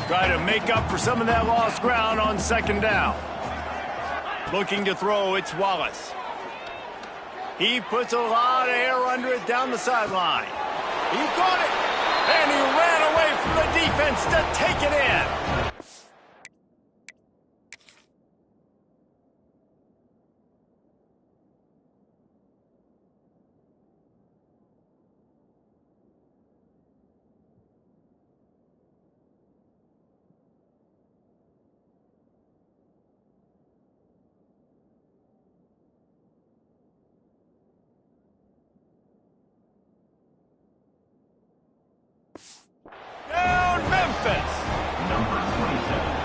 Try to make up for some of that lost ground on second down. Looking to throw, it's Wallace. He puts a lot of air under it down the sideline. He caught it, and he ran away from the defense to take it in. Down Memphis.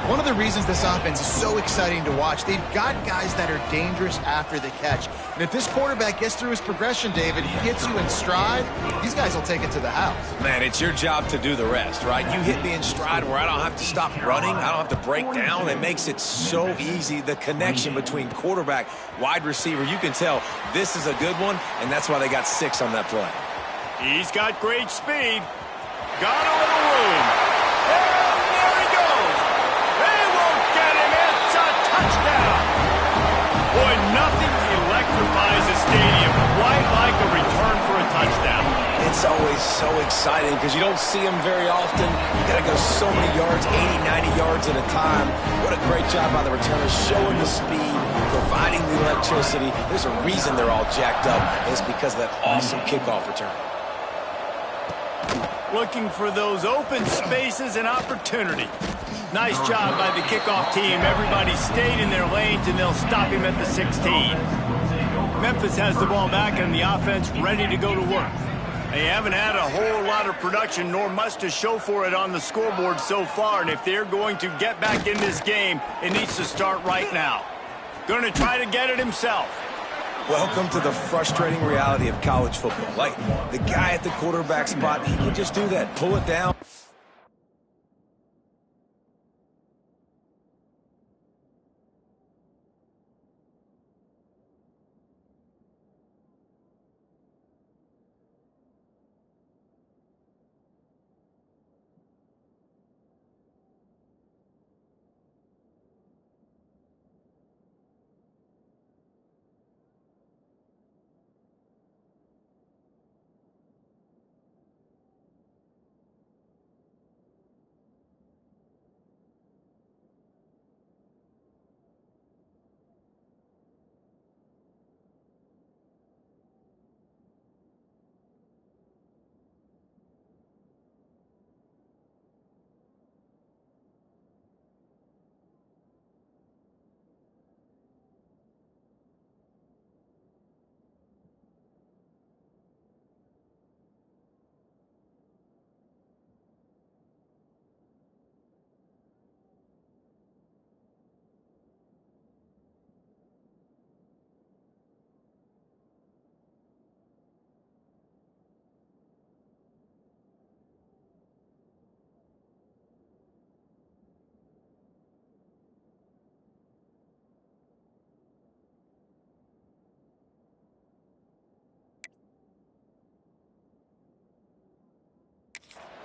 One of the reasons this offense is so exciting to watch, they've got guys that are dangerous after the catch. And if this quarterback gets through his progression, David, he hits you in stride, these guys will take it to the house. Man, it's your job to do the rest, right? You hit me in stride where I don't have to stop running. I don't have to break down. It makes it so easy. The connection between quarterback, wide receiver, you can tell this is a good one, and that's why they got 6 on that play. He's got great speed. Got a little room. And there he goes. They won't get him. It's a touchdown. Boy, nothing electrifies a stadium quite like a return for a touchdown. It's always so exciting because you don't see them very often. You got to go so many yards, 80, 90 yards at a time. What a great job by the returners, showing the speed, providing the electricity. There's a reason they're all jacked up, and it's because of that awesome kickoff return. Looking for those open spaces and opportunity. Nice job by the kickoff team. Everybody stayed in their lanes, and they'll stop him at the 16. Memphis has the ball back and the offense ready to go to work. They haven't had a whole lot of production, nor much to show for it on the scoreboard so far, and if they're going to get back in this game, it needs to start right now. Going to try to get it himself. Welcome to the frustrating reality of college football. Like, the guy at the quarterback spot, he can just do that, pull it down.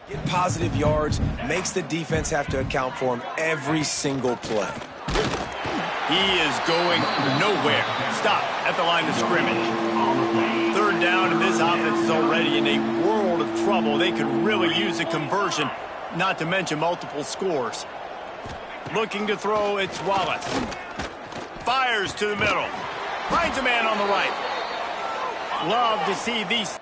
Get positive yards, makes the defense have to account for him every single play. He is going nowhere. Stop at the line of scrimmage. Third down, and this offense is already in a world of trouble. They could really use a conversion, not to mention multiple scores. Looking to throw, it's Wallace. Fires to the middle. Finds a man on the right. Love to see these.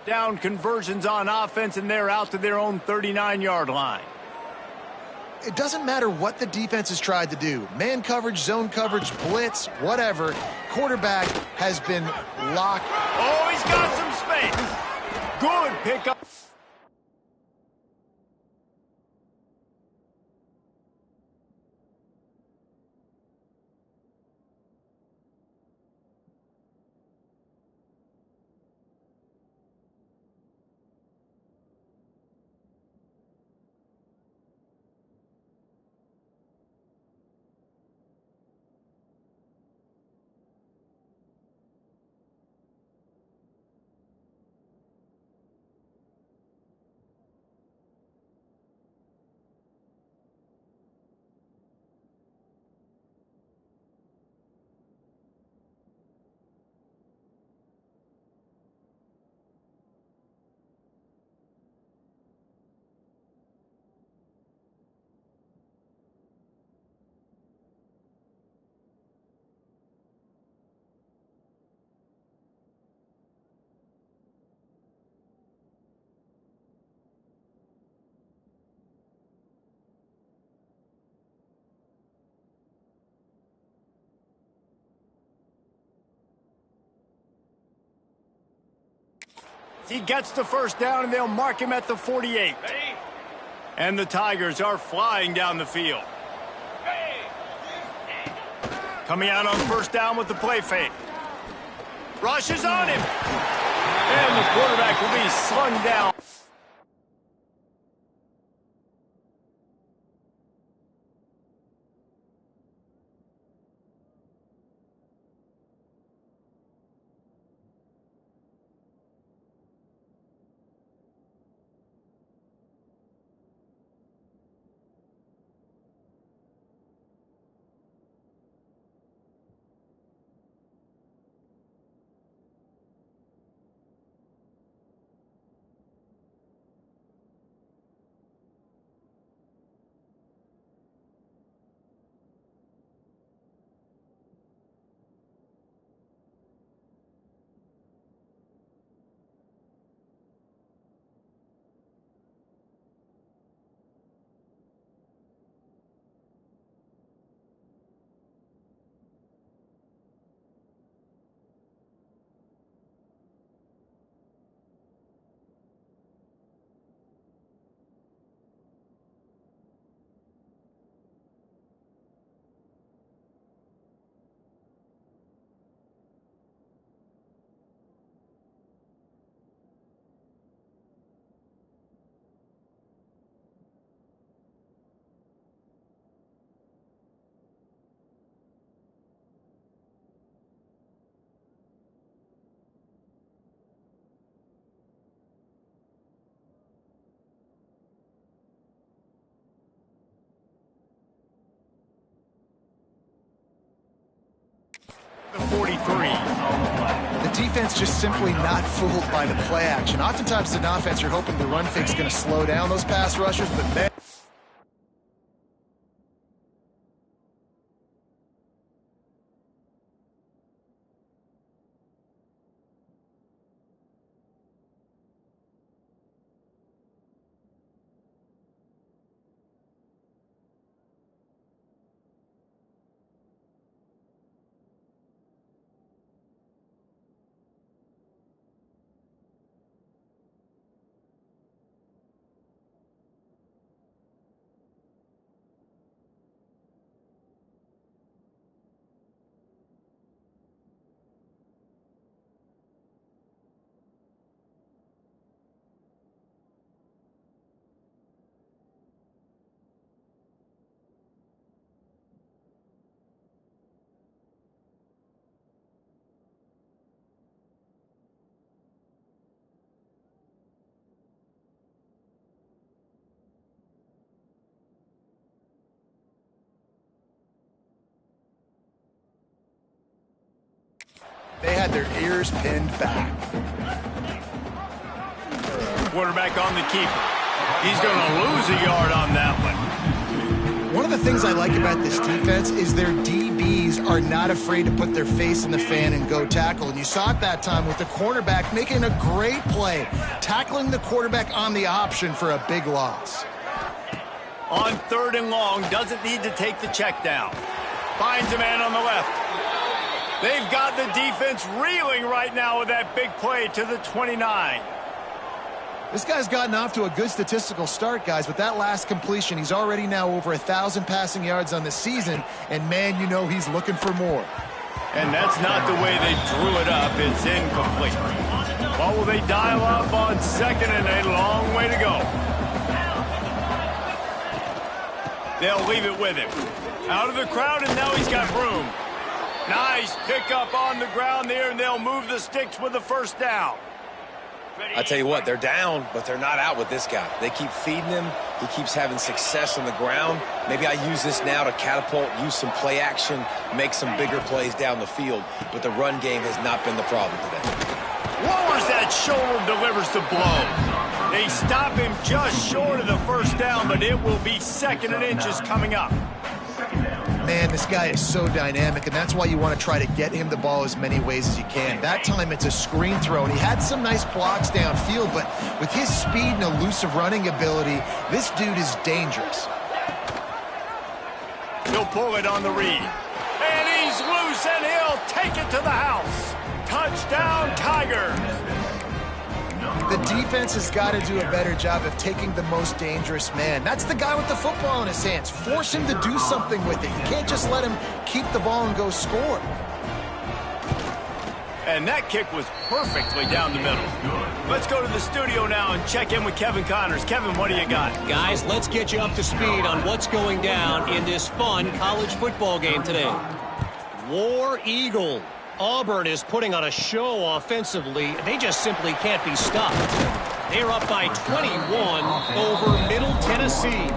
Down conversions on offense, and they're out to their own 39-yard line. It doesn't matter what the defense has tried to do. Man coverage, zone coverage, blitz, whatever. Quarterback has been locked. Oh, he's got some space. Good pickup. He gets the first down, and they'll mark him at the 48. And the Tigers are flying down the field. Coming out on first down with the play fake. Rushes on him. And the quarterback will be slung down. The 43. The defense just simply not fooled by the play action. Oftentimes, as an offense, you're hoping the run fake's going to slow down those pass rushers, but man. They had their ears pinned back. Quarterback on the keeper. He's going to lose a yard on that one. One of the things I like about this defense is their DBs are not afraid to put their face in the fan and go tackle. And you saw it that time with the cornerback making a great play, tackling the quarterback on the option for a big loss. On 3rd and long, doesn't need to take the check down. Finds a man on the left. They've got the defense reeling right now with that big play to the 29. This guy's gotten off to a good statistical start, guys. With that last completion, he's already now over 1,000 passing yards on the season, and man, you know he's looking for more. And that's not the way they drew it up. It's incomplete. What will they dial up on 2nd and a long way to go? They'll leave it with him. Out of the crowd, and now he's got room. Nice pickup on the ground there, and they'll move the sticks with the 1st down. I tell you what, they're down, but they're not out with this guy. They keep feeding him. He keeps having success on the ground. Maybe I use this now to catapult, use some play action, make some bigger plays down the field. But the run game has not been the problem today. Lowers that shoulder, delivers the blow. They stop him just short of the 1st down, but it will be 2nd and inches coming up. Man, this guy is so dynamic, and that's why you want to try to get him the ball as many ways as you can. That time it's a screen throw, and he had some nice blocks downfield, but with his speed and elusive running ability, this dude is dangerous. He'll pull it on the read. And he's loose, and he'll take it to the house. Touchdown, Tigers. The defense has got to do a better job of taking the most dangerous man. That's the guy with the football in his hands. Force him to do something with it. You can't just let him keep the ball and go score. And that kick was perfectly down the middle. Let's go to the studio now and check in with Kevin Connors. Kevin, what do you got? Guys, let's get you up to speed on what's going down in this fun college football game today. War Eagle. Auburn is putting on a show offensively. They just simply can't be stopped. They're up by 21 over Middle Tennessee.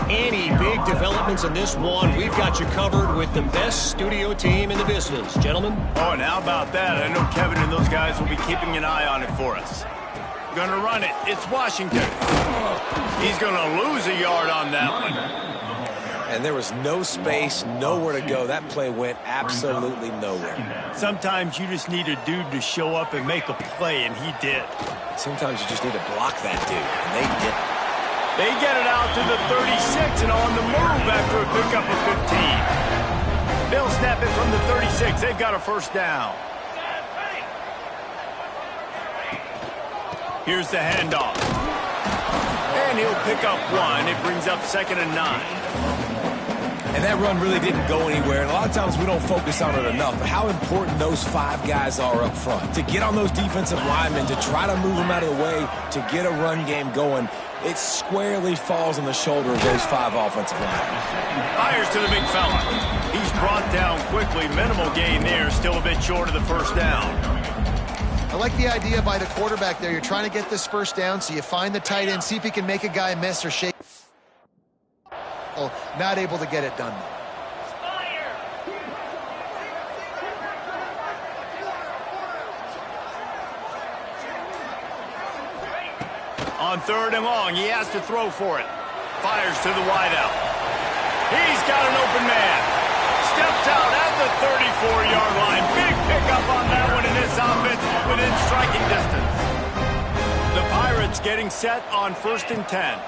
Any big developments in this one, we've got you covered with the best studio team in the business. Gentlemen? Oh, and how about that? I know Kevin and those guys will be keeping an eye on it for us. Gonna run it. It's Washington. He's gonna lose a yard on that one. And there was no space, nowhere to go. That play went absolutely nowhere. Sometimes you just need a dude to show up and make a play, and he did. Sometimes you just need to block that dude, and they didn't. They get it out to the 36 and on the move after a pickup of 15. They'll snap it from the 36. They've got a 1st down. Here's the handoff. And he'll pick up 1. It brings up 2nd and 9. And that run really didn't go anywhere. And a lot of times we don't focus on it enough. But how important those 5 guys are up front. To get on those defensive linemen, to try to move them out of the way, to get a run game going, it squarely falls on the shoulder of those 5 offensive linemen. Fires to the big fella. He's brought down quickly. Minimal gain there. Still a bit short of the 1st down. I like the idea by the quarterback there. You're trying to get this 1st down, so you find the tight end, see if he can make a guy miss or shake. Not able to get it done. On 3rd and long, he has to throw for it. Fires to the wideout. He's got an open man. Steps out at the 34-yard line. Big pickup on that one, and this offense within striking distance. The Pirates getting set on 1st and 10.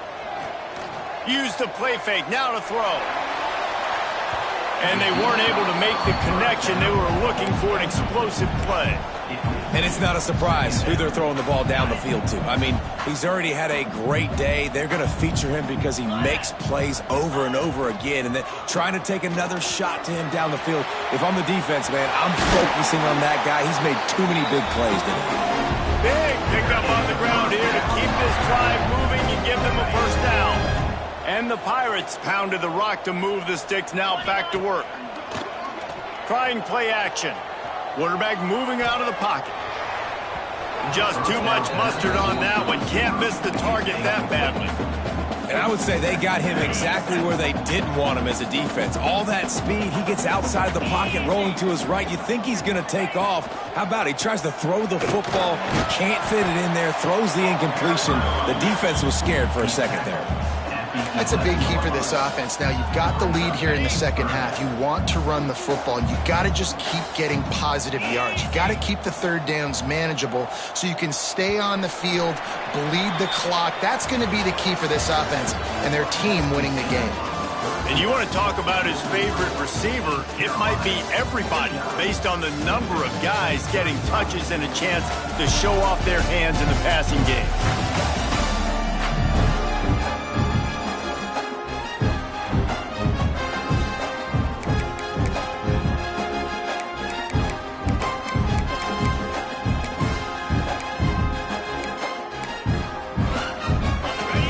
Use the play fake, now to throw. And they weren't able to make the connection. They were looking for an explosive play. And it's not a surprise who they're throwing the ball down the field to. I mean, he's already had a great day. They're going to feature him because he makes plays over and over again. And then trying to take another shot to him down the field. If I'm the defense, man, I'm focusing on that guy. He's made too many big plays today. Big pickup on the ground here to keep this drive moving and give them a 1st down. And the Pirates pounded the rock to move the sticks, now back to work. Trying play action. Quarterback moving out of the pocket. Just too much mustard on that one. Can't miss the target that badly. And I would say they got him exactly where they didn't want him as a defense. All that speed, he gets outside the pocket, rolling to his right. You think he's going to take off. How about he tries to throw the football, can't fit it in there, throws the incompletion. The defense was scared for a second there. That's a big key for this offense. Now, you've got the lead here in the second half. You want to run the football. You got to just keep getting positive yards. You got to keep the third downs manageable so you can stay on the field, bleed the clock. That's going to be the key for this offense and their team winning the game. And you want to talk about his favorite receiver, it might be everybody based on the number of guys getting touches and a chance to show off their hands in the passing game.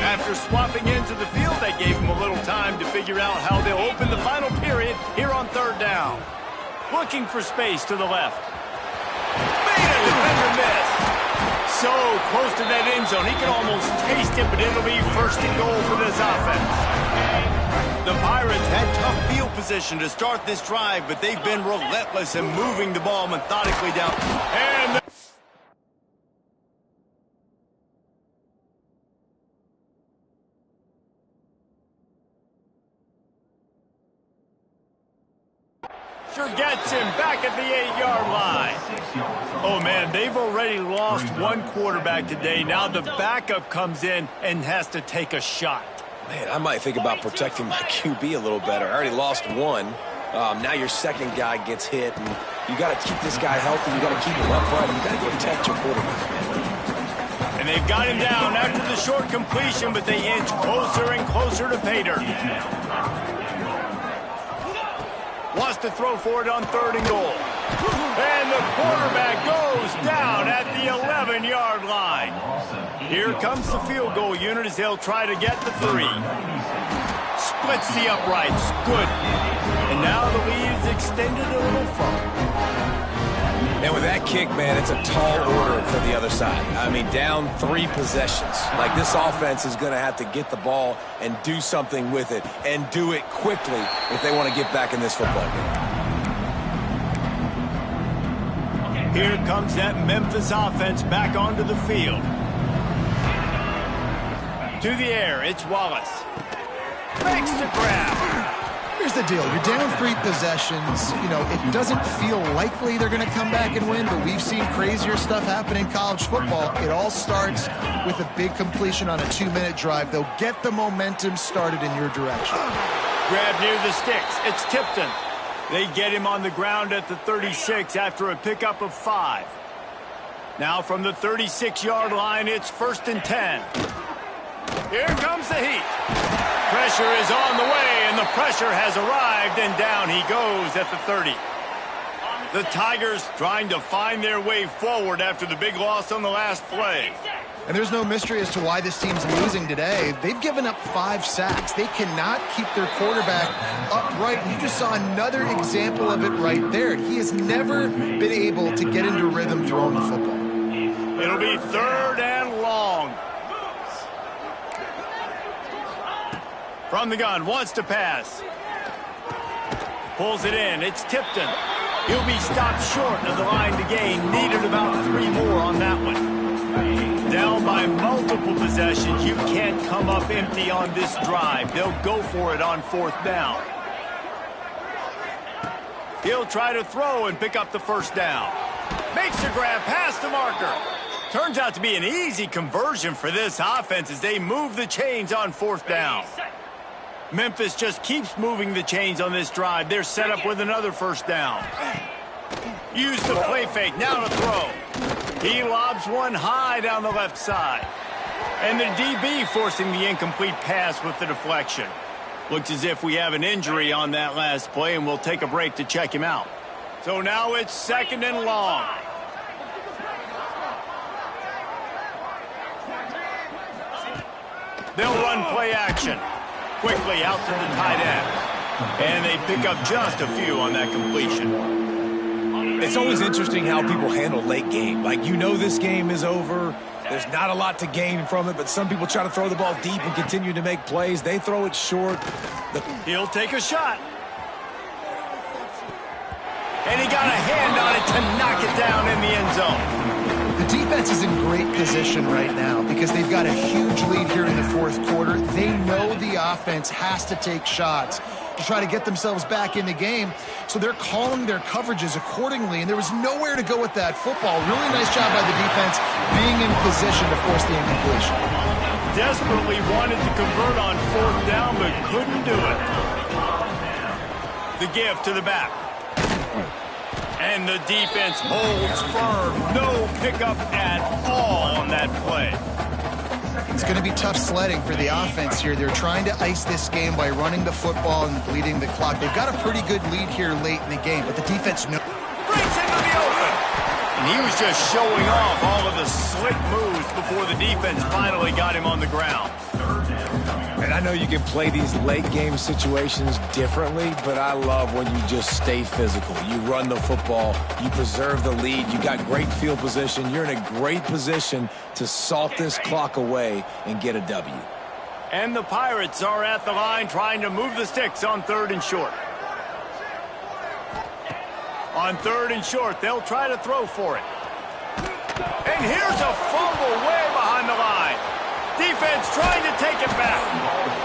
After swapping into the field, that gave him a little time to figure out how they'll open the final period here on third down. Looking for space to the left. Made a defender miss. So close to that end zone, he can almost taste it, but it'll be first and goal for this offense. The Pirates had tough field position to start this drive, but they've been relentless in moving the ball methodically down. And gets him back at the 8-yard line. Oh, man, they've already lost one quarterback today. Now the backup comes in and has to take a shot. Man, I might think about protecting my QB a little better. I already lost one. Now your second guy gets hit, and you got to keep this guy healthy. You got to keep him upright. You got to protect your quarterback, man. And they've got him down after the short completion, but they inch closer and closer to pay dirt. Wants to throw for it on third and goal. And the quarterback goes down at the 11-yard line. Here comes the field goal unit as they'll try to get the 3. Splits the uprights. Good. And now the lead is extended a little further. And with that kick, man, it's a tall order for the other side. I mean, down 3 possessions. Like, this offense is going to have to get the ball and do something with it, and do it quickly if they want to get back in this football game. Here comes that Memphis offense back onto the field. To the air, it's Wallace. Makes the grab. Here's the deal. You're down 3 possessions. You know, it doesn't feel likely they're going to come back and win, but we've seen crazier stuff happen in college football. It all starts with a big completion on a 2-minute drive. They'll get the momentum started in your direction. Grab near the sticks. It's Tipton. They get him on the ground at the 36 after a pickup of 5. Now from the 36-yard line, it's first and 10. Here comes the heat. Pressure is on the way, and the pressure has arrived, and down he goes at the 30. The Tigers trying to find their way forward after the big loss on the last play. And there's no mystery as to why this team's losing today. They've given up 5 sacks. They cannot keep their quarterback upright. And you just saw another example of it right there. He has never been able to get into rhythm throwing the football. It'll be third and long. From the gun, wants to pass. Pulls it in, it's Tipton. He'll be stopped short of the line to gain. Needed about 3 more on that one. Down by multiple possessions, you can't come up empty on this drive. They'll go for it on 4th down. He'll try to throw and pick up the first down. Makes a grab past the marker. Turns out to be an easy conversion for this offense as they move the chains on 4th down. Memphis just keeps moving the chains on this drive. They're set up with another first down. Use the play fake, now to throw. He lobs one high down the left side. And the DB forcing the incomplete pass with the deflection. Looks as if we have an injury on that last play, and we'll take a break to check him out. So now it's 2nd and long. They'll run play action. Quickly out to the tight end. And they pick up just a few on that completion. It's always interesting how people handle late game. Like, you know this game is over. There's not a lot to gain from it, but some people try to throw the ball deep and continue to make plays. They throw it short. He'll take a shot. And he got a hand on it to knock it down in the end zone. The defense is in great position right now because they've got a huge lead here in the 4th quarter. They know the offense has to take shots to try to get themselves back in the game. So they're calling their coverages accordingly, and there was nowhere to go with that football. Really nice job by the defense being in position to force the incompletion. Desperately wanted to convert on 4th down, but couldn't do it. The give to the back. And the defense holds firm. No pickup at all on that play. It's going to be tough sledding for the offense here. They're trying to ice this game by running the football and bleeding the clock. They've got a pretty good lead here late in the game, but the defense knows. Breaks into the open. And he was just showing off all of the slick moves before the defense finally got him on the ground. And I know you can play these late-game situations differently, but I love when you just stay physical. You run the football, you preserve the lead, you got great field position, you're in a great position to salt this clock away and get a W. And the Pirates are at the line trying to move the sticks on 3rd and short. On 3rd and short, they'll try to throw for it. And here's a fumble way behind the line. Defense trying to take it back.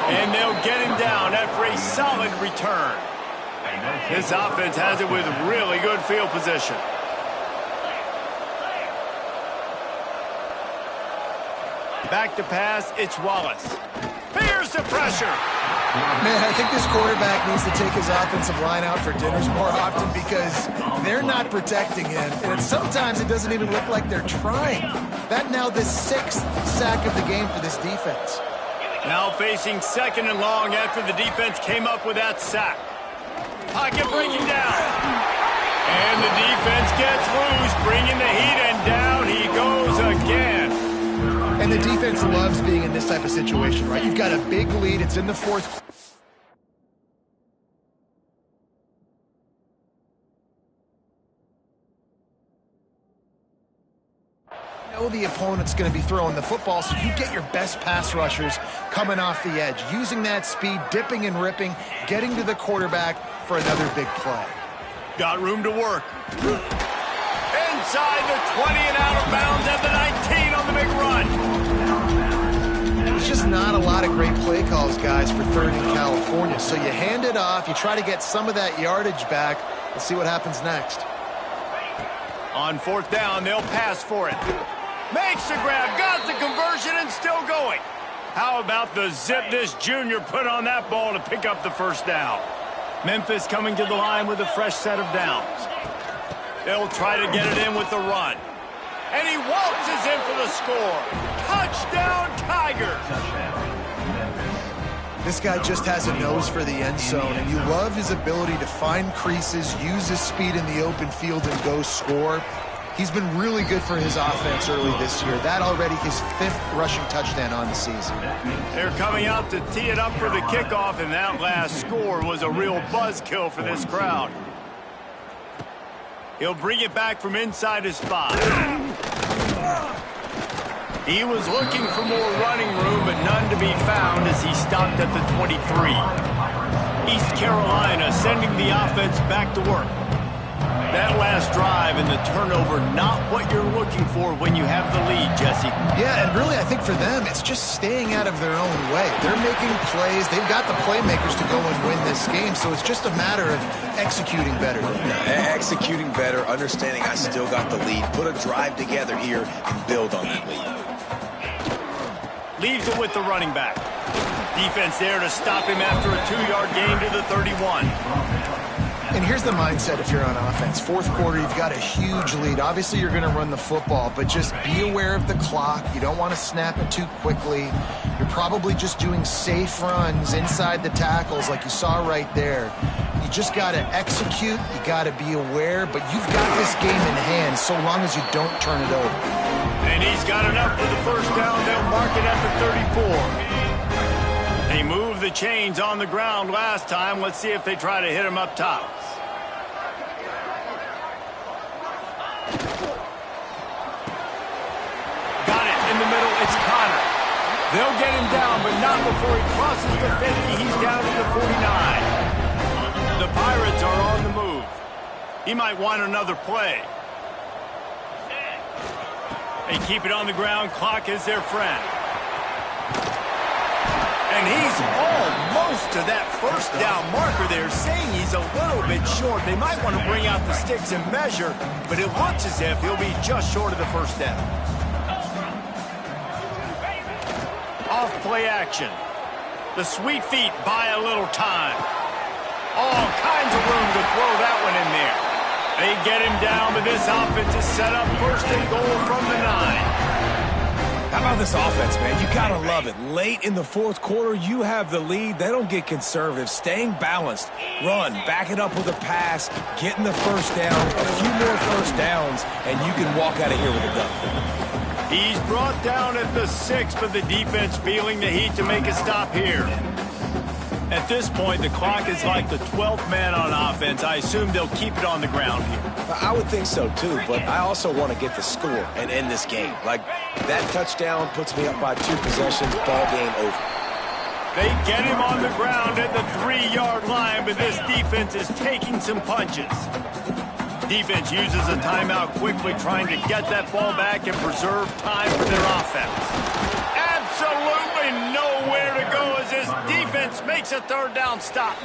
And they'll get him down after a solid return. This offense has it with really good field position. Back to pass, it's Wallace. Here's the pressure. Man, I think this quarterback needs to take his offensive line out for dinners more often because they're not protecting him. And sometimes it doesn't even look like they're trying. That now the 6th sack of the game for this defense. Now facing 2nd and long after the defense came up with that sack. Pocket breaking down. And the defense gets loose, bringing the heat, and down he goes again. And the defense loves being in this type of situation, right? You've got a big lead. It's in the 4th. You know the opponent's going to be throwing the football, so you get your best pass rushers coming off the edge, using that speed, dipping and ripping, getting to the quarterback for another big play. Got room to work. Inside the 20 and out of bounds at the 19 on the big run. There's just not a lot of great play calls, guys, for 3rd in California. So you hand it off, you try to get some of that yardage back. Let's see what happens next. On 4th down, they'll pass for it. Makes the grab, got the conversion, and still going. How about the zip this junior put on that ball to pick up the 1st down? Memphis coming to the line with a fresh set of downs. They'll try to get it in with the run. And he waltzes in for the score. Touchdown, Tigers! This guy just has a nose for the end zone, and you love his ability to find creases, use his speed in the open field, and go score. He's been really good for his offense early this year. That already his 5th rushing touchdown on the season. They're coming out to tee it up for the kickoff, and that last score was a real buzzkill for this crowd. He'll bring it back from inside his 5. He was looking for more running room, but none to be found as he stopped at the 23. East Carolina sending the offense back to work. That last drive and the turnover, not what you're looking for when you have the lead, Jesse. Yeah, and really I think for them, it's just staying out of their own way. They're making plays. They've got the playmakers to go and win this game, so it's just a matter of executing better. Executing better, understanding I still got the lead. Put a drive together here and build on that lead. Leaves it with the running back. Defense there to stop him after a 2-yard gain to the 31. And here's the mindset if you're on offense. 4th quarter, you've got a huge lead. Obviously, you're going to run the football, but just be aware of the clock. You don't want to snap it too quickly. You're probably just doing safe runs inside the tackles like you saw right there. You just got to execute. You got to be aware, but you've got this game in hand so long as you don't turn it over. And he's got enough for the 1st down. They'll mark it at the 34. They moved the chains on the ground last time. Let's see if they try to hit him up top. Got it in the middle. It's Connor. They'll get him down, but not before he crosses the 50. He's down to the 49. The Pirates are on the move. He might want another play. They keep it on the ground. Clock is their friend. And he's all to that first down marker there, saying he's a little bit short. They might want to bring out the sticks and measure, but it looks as if he'll be just short of the first down. Off play action. The sweet feet buy a little time. All kinds of room to throw that one in there. They get him down, but this offense is set up first and goal from the 9. How about this offense, man? You got to love it. Late in the fourth quarter, you have the lead. They don't get conservative. Staying balanced. Run. Back it up with a pass. Getting the first down. A few more first downs, and you can walk out of here with a dub. He's brought down at the 6, but the defense feeling the heat to make a stop here. At this point, the clock is like the 12th man on offense. I assume they'll keep it on the ground here. I would think so, too, but I also want to get the score and end this game. Like, that touchdown puts me up by 2 possessions, ball game over. They get him on the ground at the 3-yard line, but this defense is taking some punches. Defense uses a timeout quickly, trying to get that ball back and preserve time for their offense. Absolutely nowhere to go as this defense makes a third down stop.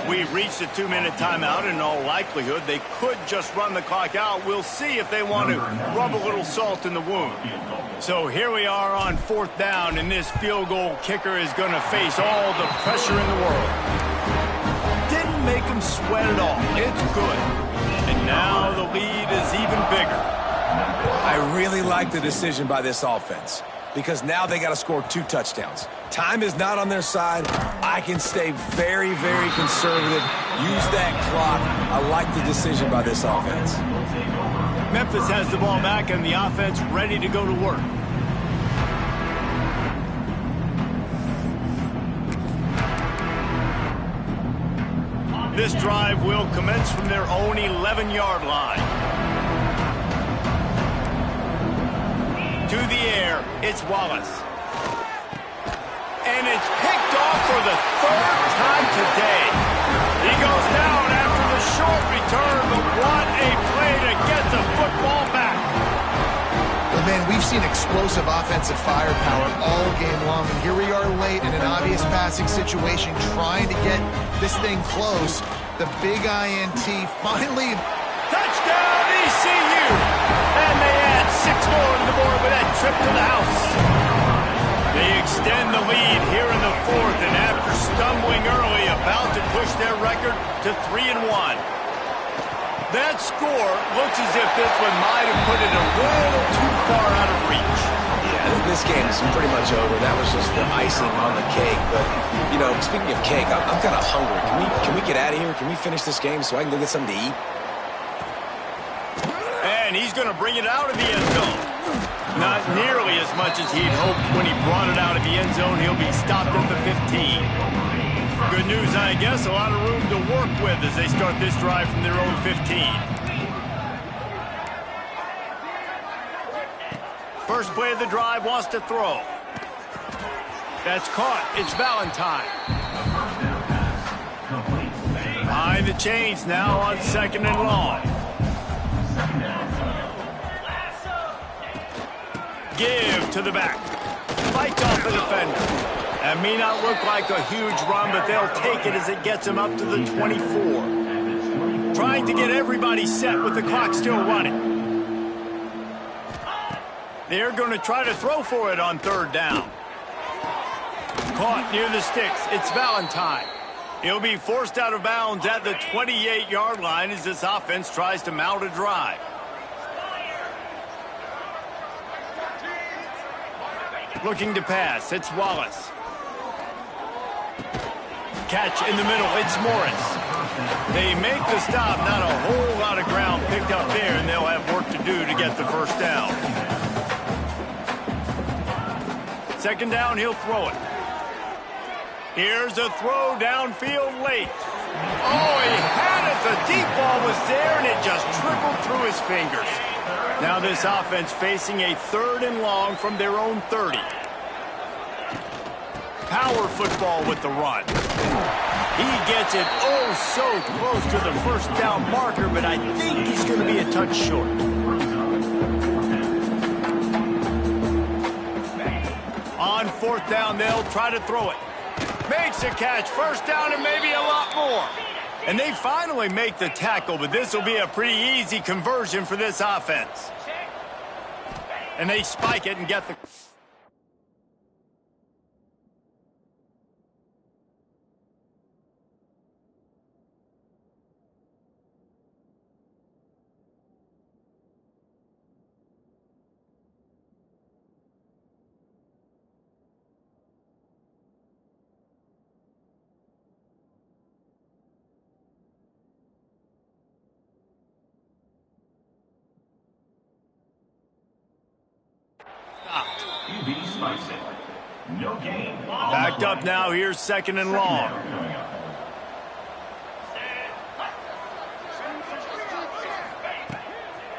We've reached a 2-minute timeout. In all likelihood, they could just run the clock out. We'll see if they want to rub a little salt in the wound. So here we are on 4th down, and this field goal kicker is going to face all the pressure in the world. Didn't make him sweat at all. It's good. And now the lead is even bigger. I really like the decision by this offense because now they got to score 2 touchdowns. Time is not on their side. I can stay very, very conservative. Use that clock. I like the decision by this offense. Memphis has the ball back and the offense ready to go to work. This drive will commence from their own 11-yard line. To the air, it's Wallace. And it's picked off for the 3rd time today. He goes down after the short return, but what a play to get the football back. Well, man, we've seen explosive offensive firepower all game long, and here we are late in an obvious passing situation trying to get this thing close. The big INT finally... Touchdown, ECU! And they add 6 more to the board with that trip to the house. They extend the lead here in the 4th, and after stumbling early, about to push their record to 3-1. That score looks as if this one might have put it a little too far out of reach. Yeah, I think this game is pretty much over. That was just the icing on the cake. But, you know, speaking of cake, I'm kind of hungry. Can we get out of here? Can we finish this game so I can go get something to eat? And he's going to bring it out of the end zone. Not nearly as much as he'd hoped when he brought it out of the end zone. He'll be stopped at the 15. Good news, I guess. A lot of room to work with as they start this drive from their own 15. First play of the drive, wants to throw. That's caught. It's Valentine. Behind the chains now on 2nd and long. Give to the back. Fights off the defender. That may not look like a huge run, but they'll take it as it gets him up to the 24. Trying to get everybody set with the clock still running. They're going to try to throw for it on 3rd down. Caught near the sticks. It's Valentine. He'll be forced out of bounds at the 28-yard line as this offense tries to mount a drive. Looking to pass. It's Wallace. Catch in the middle. It's Morris. They make the stop. Not a whole lot of ground picked up there, and they'll have work to do to get the first down. 2nd down, he'll throw it. Here's a throw downfield late. Oh, he had it. The deep ball was there, and it just trickled through his fingers. Now this offense facing a 3rd and long from their own 30. Power football with the run. He gets it oh so close to the first down marker, but I think he's going to be a touch short. On 4th down, they'll try to throw it. Makes a catch. First down and maybe a lot more. And they finally make the tackle, but this will be a pretty easy conversion for this offense. And they spike it and get the... No gain. Backed up now. Here's second and long.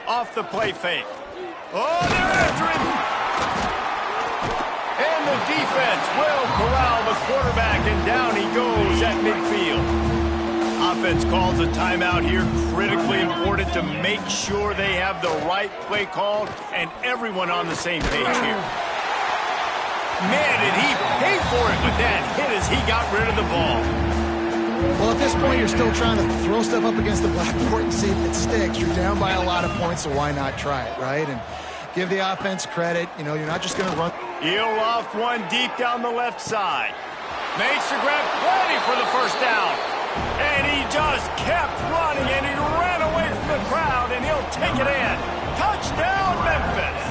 Off the play fake. Oh, they're after him. And the defense will corral the quarterback, and down he goes at midfield. Offense calls a timeout here. Critically important to make sure they have the right play called and everyone on the same page here. Man, did he pay for it with that hit as he got rid of the ball. Well, at this point, you're still trying to throw stuff up against the blackboard and see if it sticks. You're down by a lot of points, so why not try it, right? And give the offense credit. You know, you're not just going to run. He'll loft one deep down the left side. Makes the grab plenty for the first down. And he just kept running, and he ran away from the crowd, and he'll take it in. Touchdown, Memphis.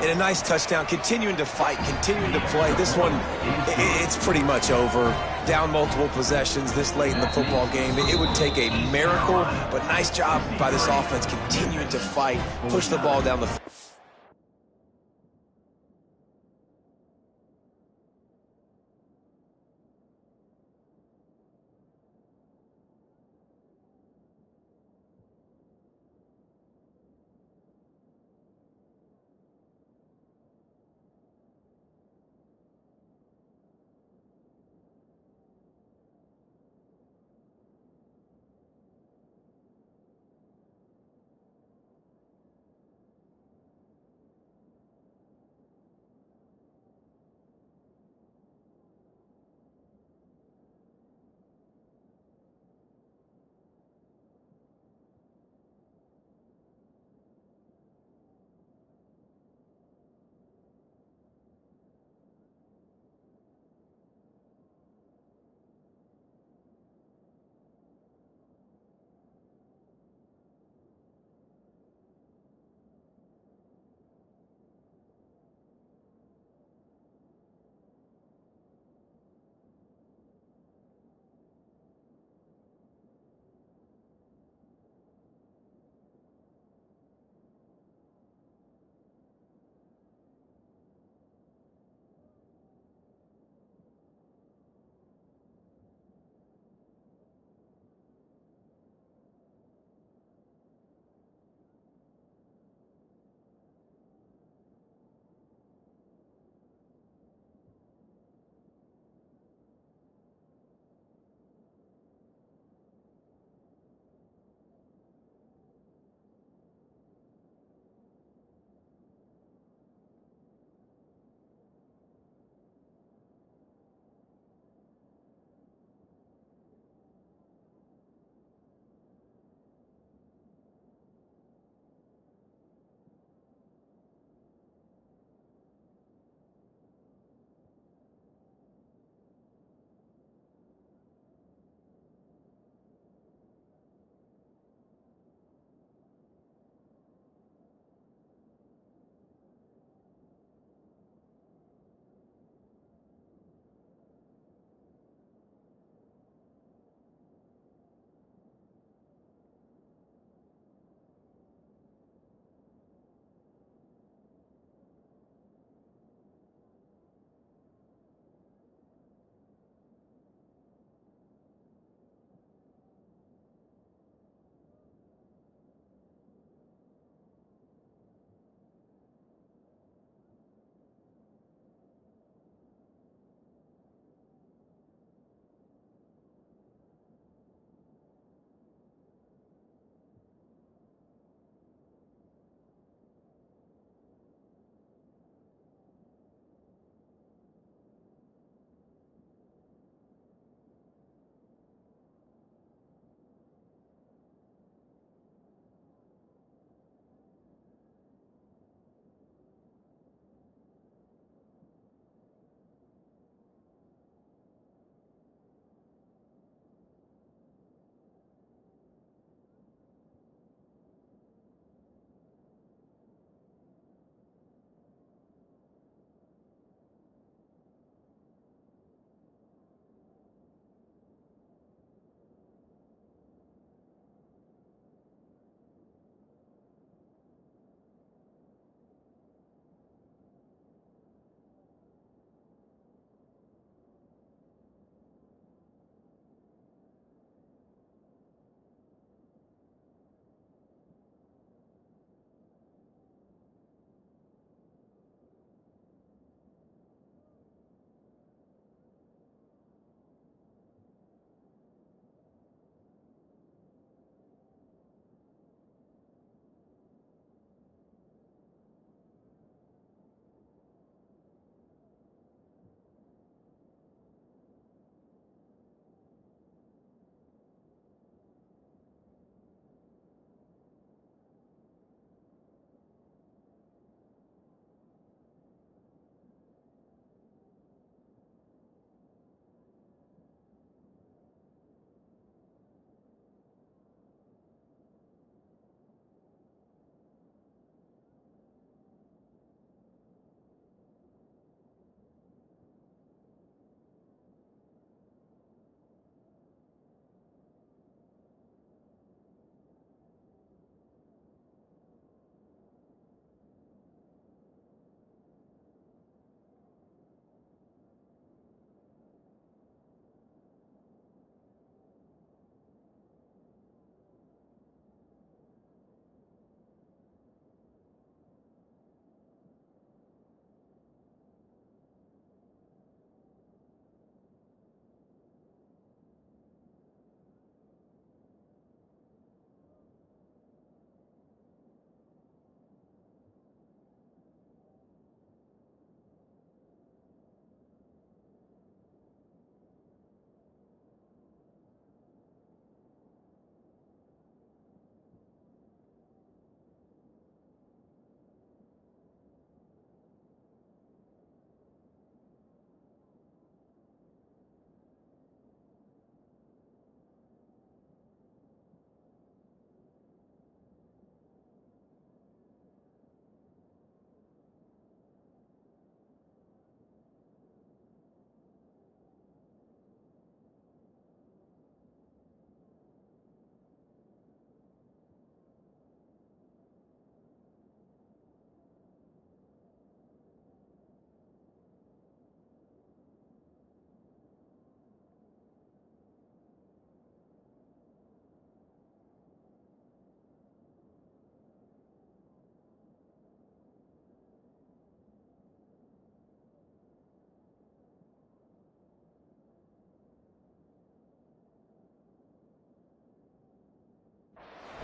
And a nice touchdown, continuing to fight, continuing to play. This one, it's pretty much over. Down multiple possessions this late in the football game. It would take a miracle, but nice job by this offense continuing to fight, push the ball down the field.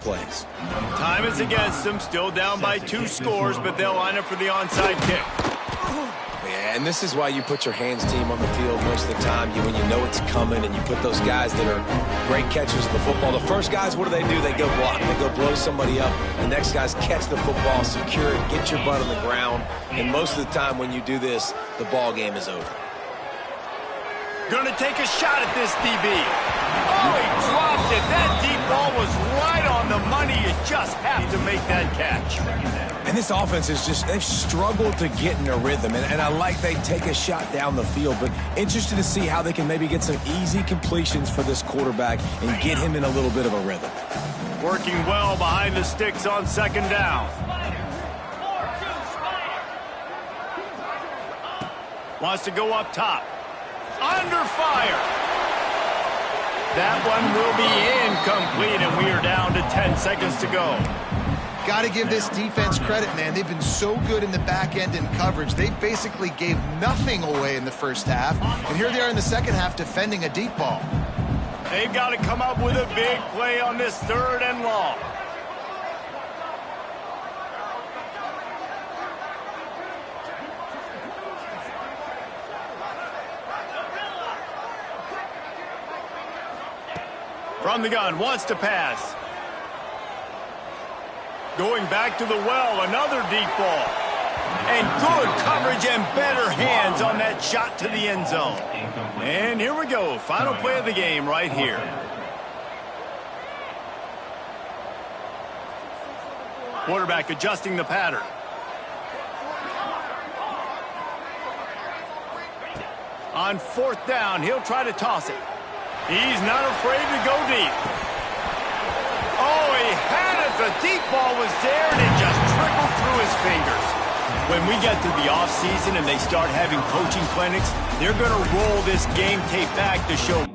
plays. Time is against them, still down by 2 scores, but they'll line up for the onside kick. Yeah, and this is why you put your hands team on the field most of the time. When you know it's coming and you put those guys that are great catchers of the football. The first guys, what do? They go block. They go blow somebody up. The next guys catch the football, secure it, get your butt on the ground. And most of the time when you do this, the ball game is over. Going to take a shot at this DB. Oh, he dropped it. That deep ball was right on the money. You just have to make that catch. And this offense is they've struggled to get in a rhythm. And I like they take a shot down the field, but interested to see how they can maybe get some easy completions for this quarterback and get him in a little bit of a rhythm. Working well behind the sticks on 2nd down. Wants to go up top. Under fire. That one will be incomplete, and we are down to 10 seconds to go. Got to give this defense credit, man. They've been so good in the back end in coverage. They basically gave nothing away in the first half, and here they are in the second half defending a deep ball. They've got to come up with a big play on this 3rd and long. From the gun, wants to pass. Going back to the well, another deep ball. And good coverage and better hands on that shot to the end zone. And here we go, final play of the game right here. Quarterback adjusting the pattern. On 4th down, he'll try to toss it. He's not afraid to go deep. Oh, he had it. The deep ball was there, and it just trickled through his fingers. When we get to the offseason and they start having coaching clinics, they're going to roll this game tape back to show